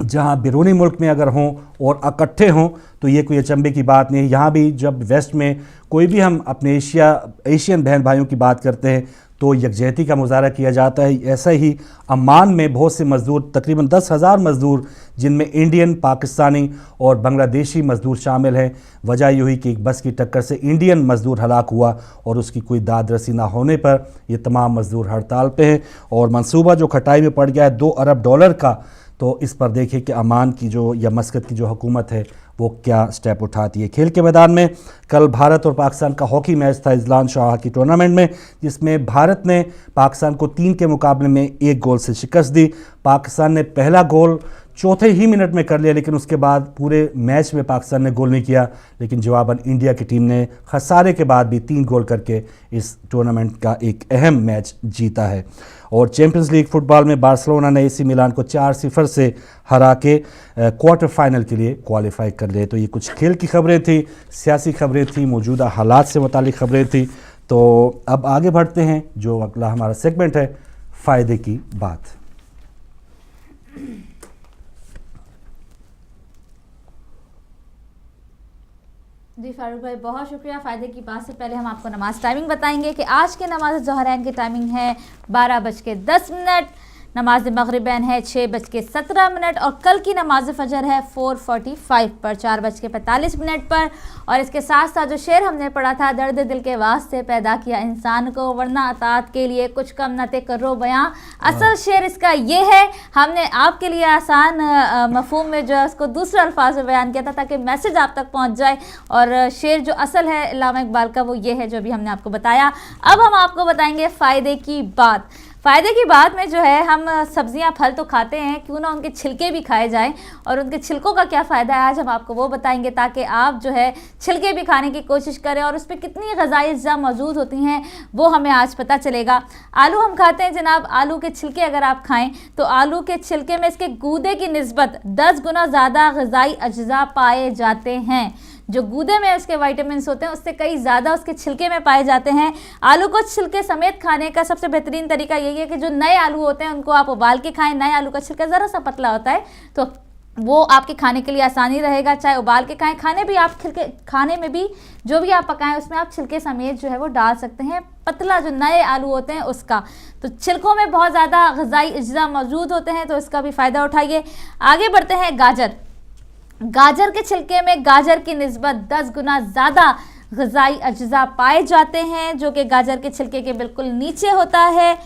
जहां बैरूनी मुल्क में अगर हों और इकट्ठे हों तो ये कोई अचंभे की बात नहीं है। यहाँ भी जब वेस्ट में कोई भी हम अपने एशियन बहन भाइयों की बात करते हैं तो यकजहती का मुजाहरा किया जाता है। ऐसा ही अमान में बहुत से मज़दूर, तकरीबन 10,000 मज़दूर, जिनमें इंडियन, पाकिस्तानी और बांग्लादेशी मज़दूर शामिल हैं। वजह ये हुई कि एक बस की टक्कर से इंडियन मज़दूर हलाक हुआ और उसकी कोई दाद रसी ना होने पर ये तमाम मज़दूर हड़ताल पे हैं और मंसूबा जो खटाई में पड़ गया है $2 अरब का, तो इस पर देखिए कि अमान की जो या मस्कत की जो हुकूमत है वो क्या स्टेप उठाती है। खेल के मैदान में कल भारत और पाकिस्तान का हॉकी मैच था इज़लान शाह हॉकी टूर्नामेंट में, जिसमें भारत ने पाकिस्तान को 3 के मुकाबले में 1 गोल से शिकस्त दी। पाकिस्तान ने पहला गोल चौथे ही मिनट में कर लिया, लेकिन उसके बाद पूरे मैच में पाकिस्तान ने गोल नहीं किया। लेकिन जवाबन इंडिया की टीम ने खसारे के बाद भी 3 गोल करके इस टूर्नामेंट का एक अहम मैच जीता है। और चैंपियंस लीग फुटबॉल में बार्सिलोना ने AC मिलान को 4-0 से हरा के क्वार्टर फाइनल के लिए क्वालिफाई कर लिए। तो ये कुछ खेल की खबरें थी, सियासी खबरें थी, मौजूदा हालात से मुतालिक खबरें थी। तो अब आगे बढ़ते हैं, जो अगला हमारा सेगमेंट है फ़ायदे की बात। जी फारूक भाई, बहुत शुक्रिया। फ़ायदे की बात से पहले हम आपको नमाज टाइमिंग बताएंगे कि आज के नमाज ज़ोहरैन की टाइमिंग है 12:10, नमाज मगरिबैन है 6:17 और कल की नमाज फ़जर है 4:45 पर 4:45 पर। और इसके साथ साथ जो शेर हमने पढ़ा था, दर्द दिल के वास्ते पैदा किया इंसान को, वरना अतात के लिए कुछ कम न ते करो बयां। असल शेर इसका ये है, हमने आपके लिए आसान मफहूम में जो है उसको दूसरे अल्फाज में बयान किया था ताकि मैसेज आप तक पहुंच जाए। और शेर जो असल है अल्लामा इकबाल का वो ये है जो अभी हमने आपको बताया। अब हम आपको बताएंगे फ़ायदे की बात। फ़ायदे की बात में जो है, हम सब्जियां फल तो खाते हैं, क्यों ना उनके छिलके भी खाए जाएं और उनके छिलकों का क्या फ़ायदा है आज हम आपको वो बताएंगे, ताकि आप जो है छिलके भी खाने की कोशिश करें और उस पर कितनी ग़िज़ाई अज्जा मौजूद होती हैं वो हमें आज पता चलेगा। आलू हम खाते हैं जनाब, आलू के छिलके अगर आप खाएं तो आलू के छिलके में इसके गूदे की निस्बत 10 गुना ज़्यादा ग़िज़ाई अज्जा पाए जाते हैं। जो गूदे में उसके विटामिन्स होते हैं उससे कई ज़्यादा उसके छिलके में पाए जाते हैं। आलू को छिलके समेत खाने का सबसे बेहतरीन तरीका यही है कि जो नए आलू होते हैं उनको आप उबाल के खाएं। नए आलू का छिलका ज़रा सा पतला होता है तो वो आपके खाने के लिए आसानी रहेगा, चाहे उबाल के खाएं। खाने में भी जो भी आप पकाएं उसमें आप छिलके समेत जो है वो डाल सकते हैं, पतला जो नए आलू होते हैं उसका। तो छिलकों में बहुत ज़्यादा ग़िज़ाई अज्जा मौजूद होते हैं, तो इसका भी फ़ायदा उठाइए। आगे बढ़ते हैं, गाजर के छिलके में गाजर की निस्बत 10 गुना ज़्यादा ग़िज़ाई अज्जा पाए जाते हैं, जो कि गाजर के छिलके के बिल्कुल नीचे होता है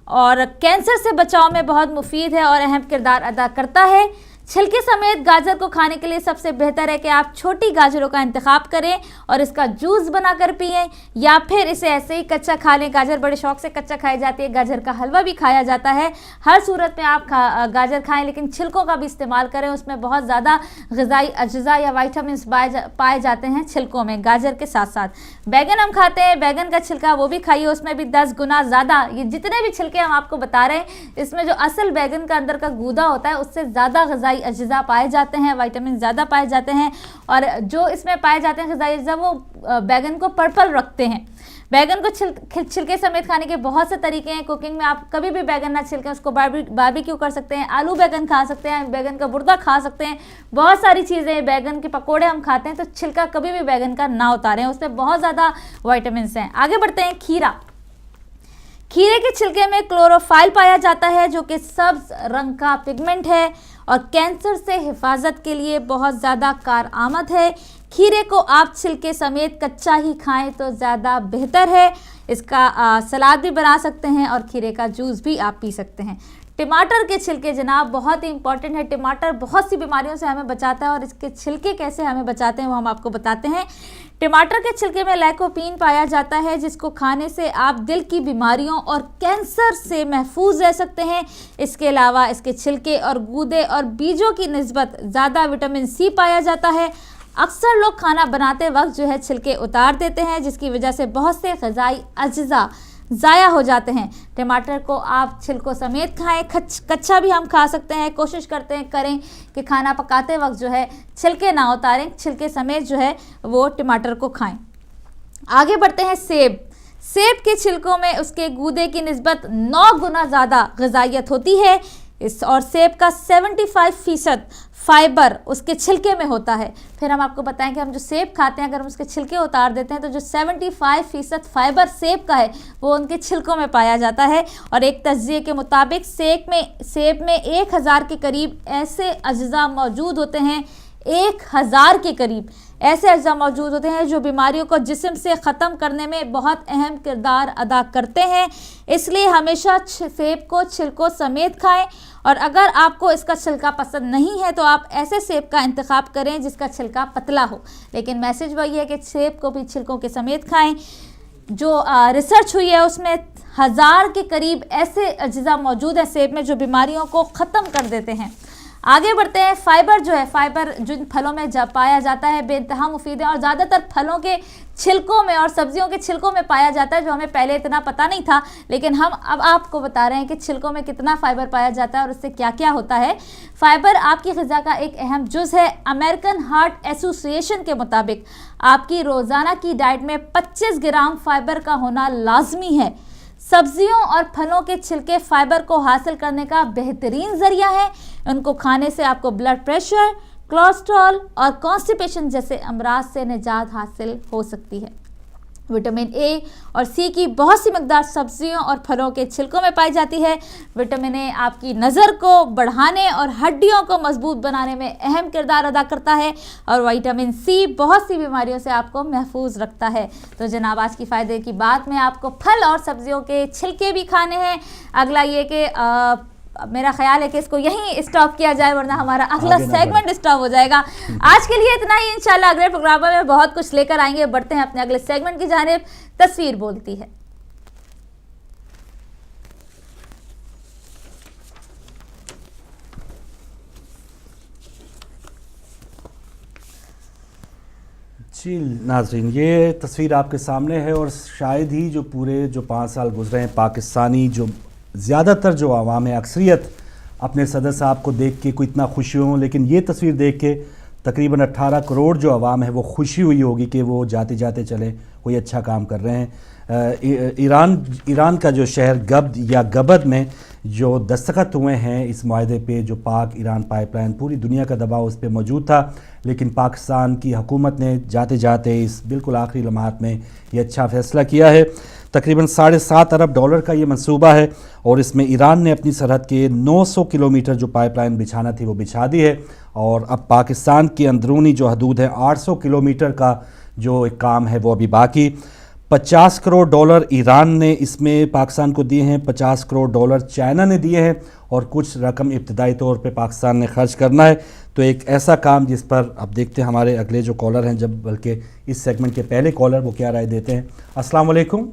और कैंसर से बचाव में बहुत मुफीद है और अहम किरदार अदा करता है। छिलके समेत गाजर को खाने के लिए सबसे बेहतर है कि आप छोटी गाजरों का इंतखाब करें और इसका जूस बनाकर पिएं, या फिर इसे ऐसे ही कच्चा खा लें। गाजर बड़े शौक से कच्चा खाई जाती है, गाजर का हलवा भी खाया जाता है। हर सूरत में आप गाजर खाएं, लेकिन छिलकों का भी इस्तेमाल करें। उसमें बहुत ज़्यादा ग़िज़ाई अज्जा या वाइटामिन पाए जाते हैं छिलकों में। गाजर के साथ साथ बैगन हम खाते हैं, बैगन का छिलका वो भी खाइए, उसमें भी 10 गुना ज़्यादा, ये जितने भी छिलके हम आपको बता रहे हैं, इसमें जो असल बैगन का अंदर का गूदा होता है उससे ज़्यादा ग़िज़ाई अज्जा पाए जाते हैं, विटामिन ज़्यादा पाए जाते हैं। और जो इसमें पाए जाते हैं ग़िज़ाई अज्जा, वो बैगन को पर्पल रखते हैं। बैगन को छिलके समेत खाने के बहुत से तरीके हैं। कुकिंग में आप कभी भी बैगन ना छिलके उसको बारबेक्यू कर सकते हैं, आलू बैगन खा सकते हैं, बैगन का बुर्दा खा सकते हैं, बहुत सारी चीज़ें। बैगन के पकोड़े हम खाते हैं, तो छिलका कभी भी बैगन का ना उतारें, उसमें बहुत ज़्यादा विटामिन हैं। आगे बढ़ते हैं। खीरा। खीरे के छिलके में क्लोरोफाइल पाया जाता है, जो कि सब्ज रंग का पिगमेंट है और कैंसर से हिफाजत के लिए बहुत ज़्यादा कारआमद है। खीरे को आप छिलके समेत कच्चा ही खाएं तो ज़्यादा बेहतर है। इसका सलाद भी बना सकते हैं और खीरे का जूस भी आप पी सकते हैं। टमाटर के छिलके जनाब बहुत ही इंपॉर्टेंट है। टमाटर बहुत सी बीमारियों से हमें बचाता है और इसके छिलके कैसे हमें बचाते हैं वो हम आपको बताते हैं। टमाटर के छिलके में लाइकोपीन पाया जाता है, जिसको खाने से आप दिल की बीमारियों और कैंसर से महफूज रह सकते हैं। इसके अलावा इसके छिलके और गूदे और बीजों की निस्बत ज़्यादा विटामिन सी पाया जाता है। अक्सर लोग खाना बनाते वक्त जो है छिलके उतार देते हैं, जिसकी वजह से बहुत से ग़िज़ाई अज्जा ज़ाया हो जाते हैं। टमाटर को आप छिलकों समेत खाएं, कच्चा भी हम खा सकते हैं। कोशिश करें कि खाना पकाते वक्त जो है छिलके ना उतारें, छिलके समेत जो है वो टमाटर को खाएं। आगे बढ़ते हैं। सेब के छिलकों में उसके गूदे की निस्बत 9 गुना ज़्यादा ग़िज़ाइयत होती है। और सेब का 75% फाइबर उसके छिलके में होता है। फिर हम आपको बताएं कि हम जो सेब खाते हैं, अगर हम उसके छिलके उतार देते हैं तो जो 75% फाइबर सेब का है वो उनके छिलकों में पाया जाता है। और एक तज्ज़िये के मुताबिक सेब में 1000 के करीब ऐसे अज्जा मौजूद होते हैं, 1000 के करीब ऐसे अज्जा मौजूद होते हैं जो बीमारियों को जिस्म से ख़त्म करने में बहुत अहम किरदार अदा करते हैं। इसलिए हमेशा सेब को छिलकों समेत खाएं। और अगर आपको इसका छिलका पसंद नहीं है तो आप ऐसे सेब का इंतखाब करें जिसका छिलका पतला हो। लेकिन मैसेज वही है कि सेब को भी छिलकों के समेत खाएं। जो रिसर्च हुई है उसमें 1000 के करीब ऐसे अज्जा मौजूद हैं सेब में जो बीमारियों को ख़त्म कर देते हैं। आगे बढ़ते हैं। फाइबर जो है, फाइबर जिन फलों में पाया जाता है बेइंतहा मुफीद है और ज़्यादातर फलों के छिलकों में और सब्जियों के छिलकों में पाया जाता है, जो हमें पहले इतना पता नहीं था। लेकिन हम अब आपको बता रहे हैं कि छिलकों में कितना फाइबर पाया जाता है और उससे क्या क्या होता है। फाइबर आपकी ग़िज़ा का एक अहम जुज़ है। अमेरिकन हार्ट एसोसिएशन के मुताबिक आपकी रोज़ाना की डाइट में 25 ग्राम फाइबर का होना लाजमी है। सब्जियों और फलों के छिलके फाइबर को हासिल करने का बेहतरीन ज़रिया है। उनको खाने से आपको ब्लड प्रेशर, कोलेस्ट्रॉल और कॉन्स्टिपेशन जैसे अमराज से निजात हासिल हो सकती है। विटामिन ए और सी की बहुत सी मकदार सब्जियों और फलों के छिलकों में पाई जाती है। विटामिन ए आपकी नज़र को बढ़ाने और हड्डियों को मजबूत बनाने में अहम किरदार अदा करता है और विटामिन सी बहुत सी बीमारियों से आपको महफूज रखता है। तो जनाब आज की फ़ायदे की बात में आपको फल और सब्जियों के छिलके भी खाने हैं। अगला ये कि मेरा ख्याल है कि इसको यहीं स्टॉप किया जाए, वरना हमारा अगला सेगमेंट स्टॉप हो जाएगा। आज के लिए इतना ही। इंशाल्लाह अगले प्रोग्राम में बहुत कुछ लेकर आएंगे। बढ़ते हैं अपने अगले सेगमेंट की जानिब। तस्वीर बोलती है। जी नाज़रीन, ये तस्वीर आपके सामने है और शायद ही जो पूरे 5 साल गुजरे हैं पाकिस्तानी जो ज़्यादातर जो आवाम है अक्सरियत अपने सदर साहब को देख के कोई इतना खुशी हो, लेकिन ये तस्वीर देख के तकरीबन 18 करोड़ जो आवाम है वो खुशी हुई होगी कि वो जाते जाते चले कोई अच्छा काम कर रहे हैं। ईरान का जो शहर गबद में जो दस्तखत हुए हैं इस मुआहदे पे, जो पाक ईरान पाइपलाइन, पूरी दुनिया का दबाव उस पर मौजूद था, लेकिन पाकिस्तान की हुकूमत ने जाते जाते इस बिल्कुल आखिरी लम्हात में ये अच्छा फ़ैसला किया है। तकरीबन $7.5 अरब का ये मंसूबा है और इसमें ईरान ने अपनी सरहद के 900 किलोमीटर जो पाइपलाइन बिछाना थी वो बिछा दी है और अब पाकिस्तान की अंदरूनी जो हदूद है 800 किलोमीटर का जो एक काम है वो अभी बाकी। 50 करोड़ डॉलर ईरान ने इसमें पाकिस्तान को दिए हैं, 50 करोड़ डॉलर चाइना ने दिए हैं और कुछ रकम इब्तदाई तौर पे पाकिस्तान ने खर्च करना है। तो एक ऐसा काम जिस पर अब देखते हैं हमारे अगले जो कॉलर हैं, जब बल्कि इस सेगमेंट के पहले कॉलर वो क्या राय देते हैं। अस्सलाम वालेकुम।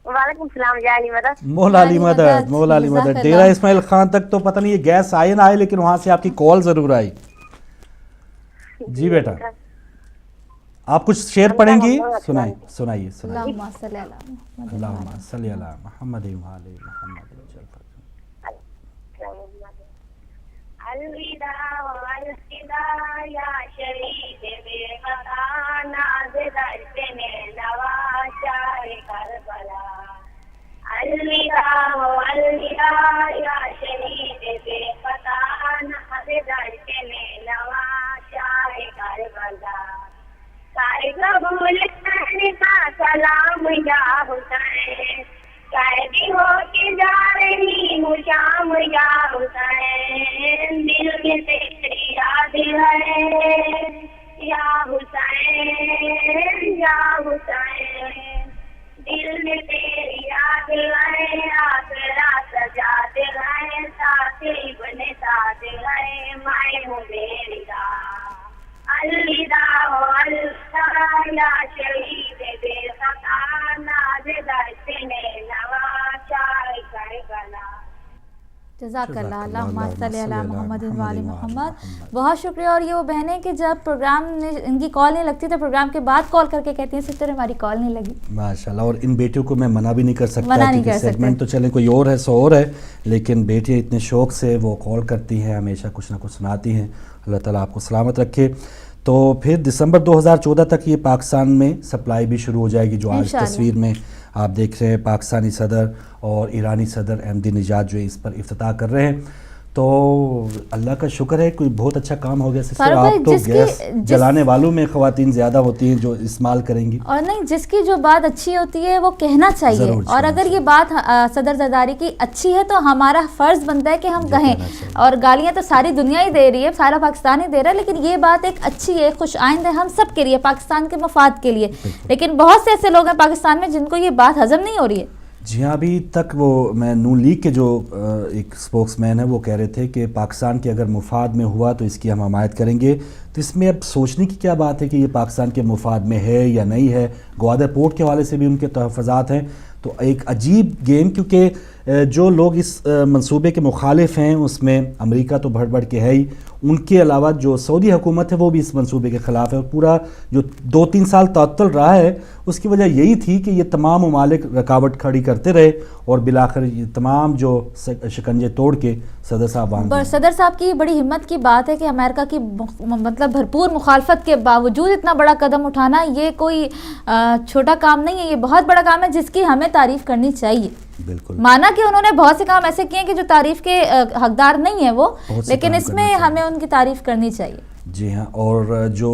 वालेकुम सलाम। जाली मदद मौला अली मदद, मौला अली मदद। डेरा इस्माइल खान तक तो पता नहीं ये गैस आए ना आए, लेकिन वहाँ से आपकी कॉल ज़रूर आई। जी बेटा, आप कुछ शेर पढ़ेंगी? सुनाइए सुनाइए सुनाइए। अल्लाहुम्मा सल्ली अला मुहम्मद। अल्लाहुम्मा सल्ली अला मुहम्मद व आले मुहम्मद। अलविदा अलविदा या शरीफ बेखता नाज़दार से नवा शाह करबला। अलविदा अलविदा या शरीफ बेखता नाज़दार से नवा शाह करबला। सारे कबूल करने का सलाम या हुसैन, कैदी हो के जा रही हूँ शाम या हुसैन। दिल में तेरी याद है या हुसैन या हुसैन। दिल में तेरी याद है, आसरा सजाते हैं, साथी बने साथ गए, मैं हूँ बेरिया। अलविदा अलविदा या शहीद बेखता नाज़दार से नवा शाह करबला। जज़ाकल्लाह। अल्लाहुम्मा सल्ली अला मुहम्मद व आले मुहम्मद। बहुत शुक्रिया। और ये वो बहनें कि जब प्रोग्राम ने इनकी कॉल नहीं लगती तो प्रोग्राम के बाद कॉल करके कहती हैं सिस्टर हमारी कॉल नहीं लगी। माशाल्लाह। और इन बेटियों को मैं मना भी नहीं कर सकता, मना नहीं क्योंकि कर सेगमेंट तो चले कोई और है, सो और है, लेकिन बेटियां इतने शौक़ से वो कॉल करती हैं, हमेशा कुछ ना कुछ सुनाती हैं। अल्लाह ताला आपको सलामत रखे। तो फिर दिसंबर 2014 तक ये पाकिस्तान में सप्लाई भी शुरू हो जाएगी, जो आज तस्वीर में आप देख रहे हैं। पाकिस्तानी सदर और ईरानी सदर अहमदी निजाद जो इस पर इफ्तिताह कर रहे हैं। तो अल्लाह का शुक्र है, कोई बहुत अच्छा काम हो गया। सिस्टर, आप तो गैस जलाने वालों में ख़वातीन ज़्यादा होती हैं जो इस्तेमाल करेंगी। और नहीं, जिसकी जो बात अच्छी होती है वो कहना चाहिए। और अगर ये बात सदर ज़रदारी की अच्छी है तो हमारा फ़र्ज़ बनता है कि हम कहें। और गालियाँ तो सारी दुनिया ही दे रही है, सारा पाकिस्तान ही दे रहा है, लेकिन ये बात एक अच्छी है, खुश आइंद है हम सब के लिए, पाकिस्तान के मफाद के लिए। लेकिन बहुत से ऐसे लोग हैं पाकिस्तान में जिनको ये बात हज़म नहीं हो रही है। जी हाँ, अभी तक वो मैं नून लीग के जो एक स्पोक्समैन है वो कह रहे थे कि पाकिस्तान के अगर मुफाद में हुआ तो इसकी हम हमायत करेंगे। तो इसमें अब सोचने की क्या बात है कि ये पाकिस्तान के मुफाद में है या नहीं है। ग्वादर पोर्ट के हवाले से भी उनके तहफ़्फ़ुज़ात हैं। तो एक अजीब गेम, क्योंकि जो लोग इस मंसूबे के मुखालिफ हैं उसमें अमेरिका तो बढ़ बढ़ के है ही, उनके अलावा जो सऊदी हुकूमत है वो भी इस मंसूबे के ख़िलाफ़ है। और पूरा जो 2-3 साल तअत्तुल रहा है उसकी वजह यही थी कि ये तमाम ममालिक रकावट खड़ी करते रहे और बिलाखिर ये तमाम जो शिकंजे तोड़ के सदर साहब वहाँ। सदर साहब की बड़ी हिम्मत की बात है कि अमेरिका की मतलब भरपूर मुखालफत के बावजूद इतना बड़ा कदम उठाना, ये कोई छोटा काम नहीं है, ये बहुत बड़ा काम है जिसकी हमें तारीफ़ करनी चाहिए। बिल्कुल। माना कि उन्होंने बहुत से काम ऐसे किए कि जो तारीफ़ के हकदार नहीं है वो, लेकिन इसमें हमें उनकी तारीफ़ करनी चाहिए। जी हाँ। और जो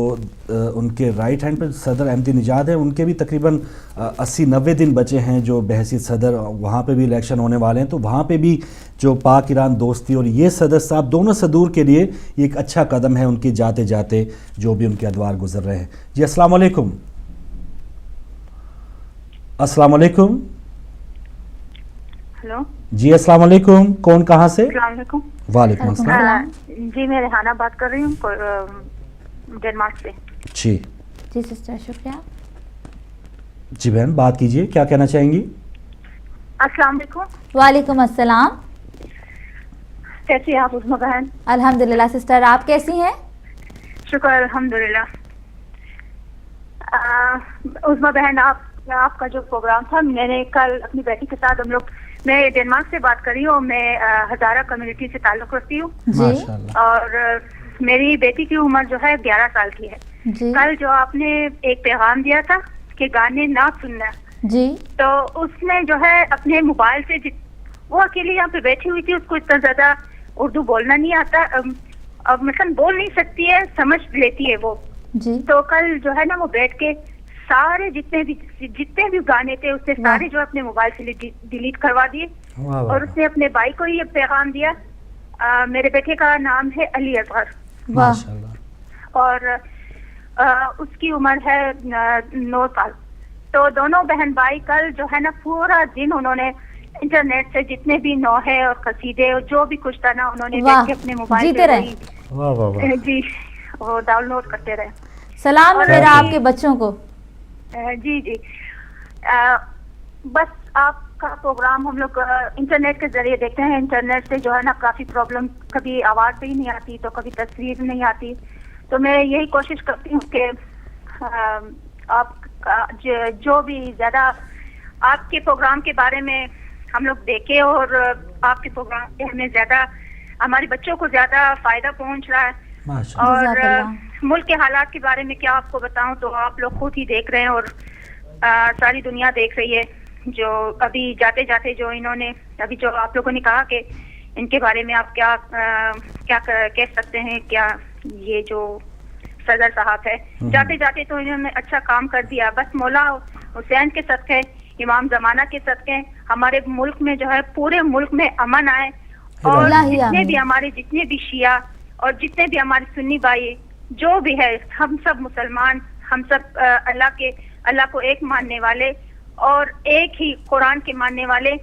उनके राइट हैंड पर सदर अहमदी निजाद है, उनके भी तकरीबन 80-90 दिन बचे हैं जो बहसीत सदर, वहाँ पे भी इलेक्शन होने वाले हैं। तो वहाँ पे भी जो पाक ईरान दोस्ती और ये सदर साहब दोनों सदूर के लिए ये एक अच्छा कदम है उनके जाते जाते जो भी उनके अदवार गुजर रहे हैं। जी अस्सलाम वालेकुम। अस्सलाम वालेकुम। हेलो जी अस्सलाम वालेकुम। कौन कहाँ से? वालेकुम। वालेकुम अस्सलाम। जी मैं रेहाना बात कर रही हूँ डेनमार्क से। जी जी सिस्टर, शुक्रिया। जी बहन बात कीजिए, क्या कहना चाहेंगी? अस्सलाम वालेकुम। वालेकुम अस्सलाम। कैसी हैं आप उस्मा बहन? अल्हम्दुलिल्लाह सिस्टर, आप कैसी हैं? शुक्र अल्हम्दुलिल्लाह। उस्मा बहन, आपका जो प्रोग्राम था, मैंने कल अपनी बेटी के साथ मैं डेनमार्क से बात कर रही हूँ। मैं हजारा कम्युनिटी से ताल्लुक़ रखती हूँ और मेरी बेटी की उम्र जो है 11 साल की है। कल जो आपने एक पैगाम दिया था कि गाने ना सुनना जी, तो उसने जो है अपने मोबाइल से, वो अकेली यहाँ पे बैठी हुई थी, उसको इतना ज्यादा उर्दू बोलना नहीं आता, अब मतलब बोल नहीं सकती है, समझ लेती है वो जी। तो कल जो है ना वो बैठ के सारे जितने भी गाने थे उसने सारे जो अपने मोबाइल से डिलीट करवा दिए और उसने अपने भाई को ये पैगाम दिया। मेरे बेटे का नाम है अली असगर माशाल्लाह। और उसकी उम्र है 9 साल। तो दोनों बहन भाई कल जो है ना पूरा दिन उन्होंने इंटरनेट से जितने भी नौहे और कसीदे और जो भी कुछ था ना उन्होंने वाह, बैठ के अपने मोबाइल जीते पे रहे। वाह वाह वाह। जी वो डाउनलोड करते रहे। सलाम है और मेरा अभी- आपके बच्चों को। जी जी बस आपका प्रोग्राम हम लोग इंटरनेट के जरिए देखते हैं। इंटरनेट से जो है ना काफी प्रॉब्लम, कभी आवाज भी नहीं आती तो कभी तस्वीर नहीं आती, तो मैं यही कोशिश करती हूँ कि आप जो भी ज्यादा आपके प्रोग्राम के बारे में हम लोग देखें और आपके प्रोग्राम से हमें ज्यादा, हमारे बच्चों को ज्यादा फायदा पहुंच रहा है। माशाअल्लाह। और जज़ाकल्लाह। मुल्क के हालात के बारे में क्या आपको बताऊं, तो आप लोग खुद ही देख रहे हैं और सारी दुनिया देख रही है। जो अभी जाते जाते जो इन्होंने अभी जो आप लोगों ने कहा कि इनके बारे में आप क्या कह सकते हैं, क्या ये जो सदर साहब है, जाते जाते तो इन्होंने अच्छा काम कर दिया। बस मौला हुसैन के सदक़े, इमाम जमाना के सदक़े हमारे मुल्क में जो है पूरे मुल्क में अमन आए और जितने भी हमारे जितने भी शिया और जितने भी हमारे सुन्नी भाई जो भी है, हम सब मुसलमान, हम सब अल्लाह को एक मानने वाले और एक ही कुरान के मानने वाले,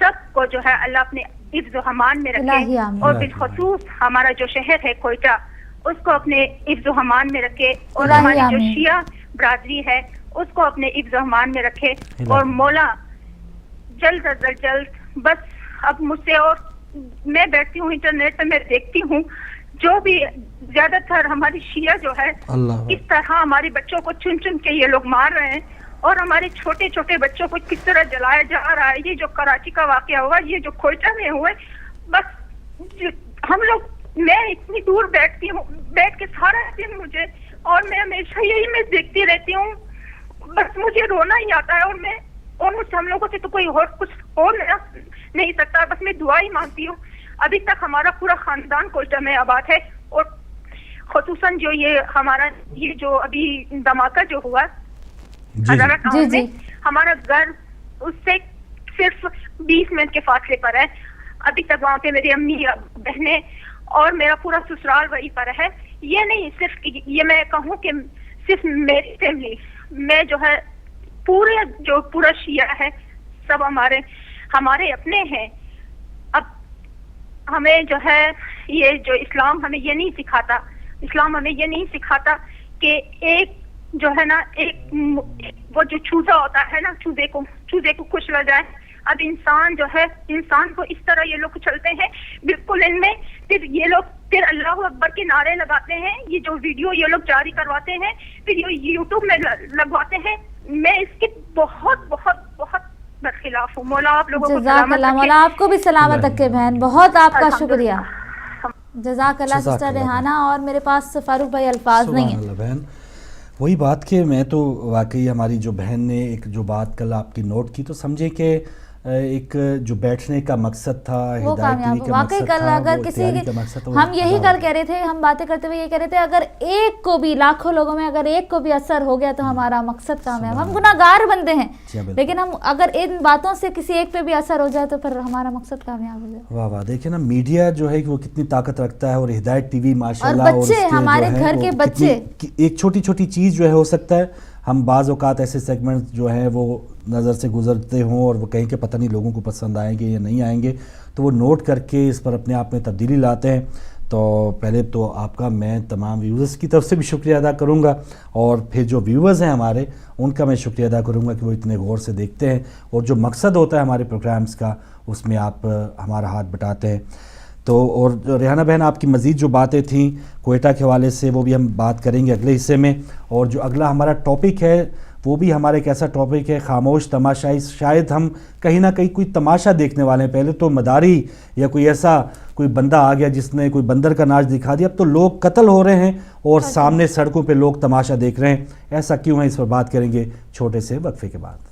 सबको जो है अल्लाह अपने हिफ्ज़ व हमान में रखे और बिलखसूस हमारा जो शहर है कोयटा उसको अपने हिफ्ज़ व हमान में रखे और हमारी जो शिया बरादरी है उसको अपने हिफ्ज़ व हमान में रखे। और मौला जल्द अज जल्द बस अब मुझसे, और मैं बैठती हूँ इंटरनेट पे, मैं देखती हूँ जो भी ज्यादातर हमारी शिया जो है इस तरह हमारे बच्चों को चुन चुन के ये लोग मार रहे हैं और हमारे छोटे छोटे बच्चों को किस तरह जलाया जा रहा है। ये जो कराची का वाकया हुआ, ये जो कोयटा में हुए, बस हम लोग, मैं इतनी दूर बैठती हूँ, बैठ के सारा दिन मुझे, और मैं हमेशा यही मैं देखती रहती हूँ, बस मुझे रोना ही आता है। और मुझसे हम लोगों से तो कोई और कुछ हो नहीं सकता, बस मैं दुआ ही मांगती हूँ। अभी तक हमारा पूरा खानदान कोयटा में आबाद है और खुसूसन जो ये हमारा ये जो अभी धमाका जो हुआ हजारा टाउन में, हमारा घर उससे सिर्फ 20 मिनट के फासले पर है। अभी तक वहाँ पे मेरी अम्मी बहनें और मेरा पूरा ससुराल वहीं पर है। ये नहीं सिर्फ ये मैं कहूँ कि सिर्फ मेरी फैमिली में जो है पूरा शिया है, सब हमारे अपने हैं। अब हमें जो है ये जो इस्लाम हमें ये नहीं सिखाता, इस्लाम हमें ये नहीं सिखाता कि एक जो है ना एक वो जो चूजा होता है ना, चूजे को कुछ लग जाए। अब इंसान जो है, इंसान को इस तरह ये लोग चलते हैं बिल्कुल इनमें, फिर ये लोग फिर अल्लाह अकबर के नारे लगाते हैं, ये जो वीडियो ये लोग जारी करवाते हैं, फिर ये यूट्यूब में लगवाते हैं। मैं इसके बहुत बहुत बहुत बरखिलाफ हूँ। मौला आप लोगों को सलामत रखे। मौला आपको भी सलामत रखे बहन, बहुत आपका शुक्रिया। जज़ाकल्लाह सिस्टर रेहाना। और मेरे पास फारूक भाई अल्फाज नहीं है बहन। वही बात कि मैं तो वाकई हमारी जो बहन ने एक जो बात कल आपकी नोट की, तो समझे कि एक जो बैठने का मकसद था, वो कामयाब वाकई। कल अगर किसी हम यही कल कह रहे थे, हम बातें करते हुए ये कह रहे थे, अगर एक को भी, लाखों लोगों में अगर एक को भी असर हो गया तो हमारा मकसद कामयाब। हम गुनाहगार बंदे हैं, लेकिन हम अगर इन बातों से किसी एक पे भी असर हो जाए तो फिर हमारा मकसद कामयाब हो जाए। वाह वाह। देखिए ना, मीडिया जो है वो कितनी ताकत रखता है, और हिदायत टीवी माशाल्लाह, और बच्चे, हमारे घर के बच्चे, एक छोटी छोटी चीज़ जो है हो सकता है हम बाज़ औक़ात ऐसे सेगमेंट जो हैं वो नज़र से गुजरते हों और वो कहीं के पता नहीं लोगों को पसंद आएंगे या नहीं आएंगे, तो वो नोट करके इस पर अपने आप में तब्दीली लाते हैं। तो पहले तो आपका मैं तमाम व्यूज़र्स की तरफ से भी शुक्रिया अदा करूंगा, और फिर जो व्यूवर्स हैं हमारे, उनका मैं शुक्रिया अदा करूंगा कि वो इतने गौर से देखते हैं और जो मकसद होता है हमारे प्रोग्राम्स का उसमें आप हमारा हाथ बटाते हैं। तो और रेहाना बहन, आपकी मज़ीद जो बातें थीं कोयटा के हवाले से, वो भी हम बात करेंगे अगले हिस्से में। और जो अगला हमारा टॉपिक है वो भी हमारा एक ऐसा टॉपिक है, खामोश तमाशाई। शायद हम कहीं ना कहीं कोई तमाशा देखने वाले हैं। पहले तो मदारी या कोई ऐसा कोई बंदा आ गया जिसने कोई बंदर का नाच दिखा दिया, अब तो लोग कत्ल हो रहे हैं और सामने सड़कों पे लोग तमाशा देख रहे हैं। ऐसा क्यों है, इस पर बात करेंगे छोटे से वक्फे के बाद।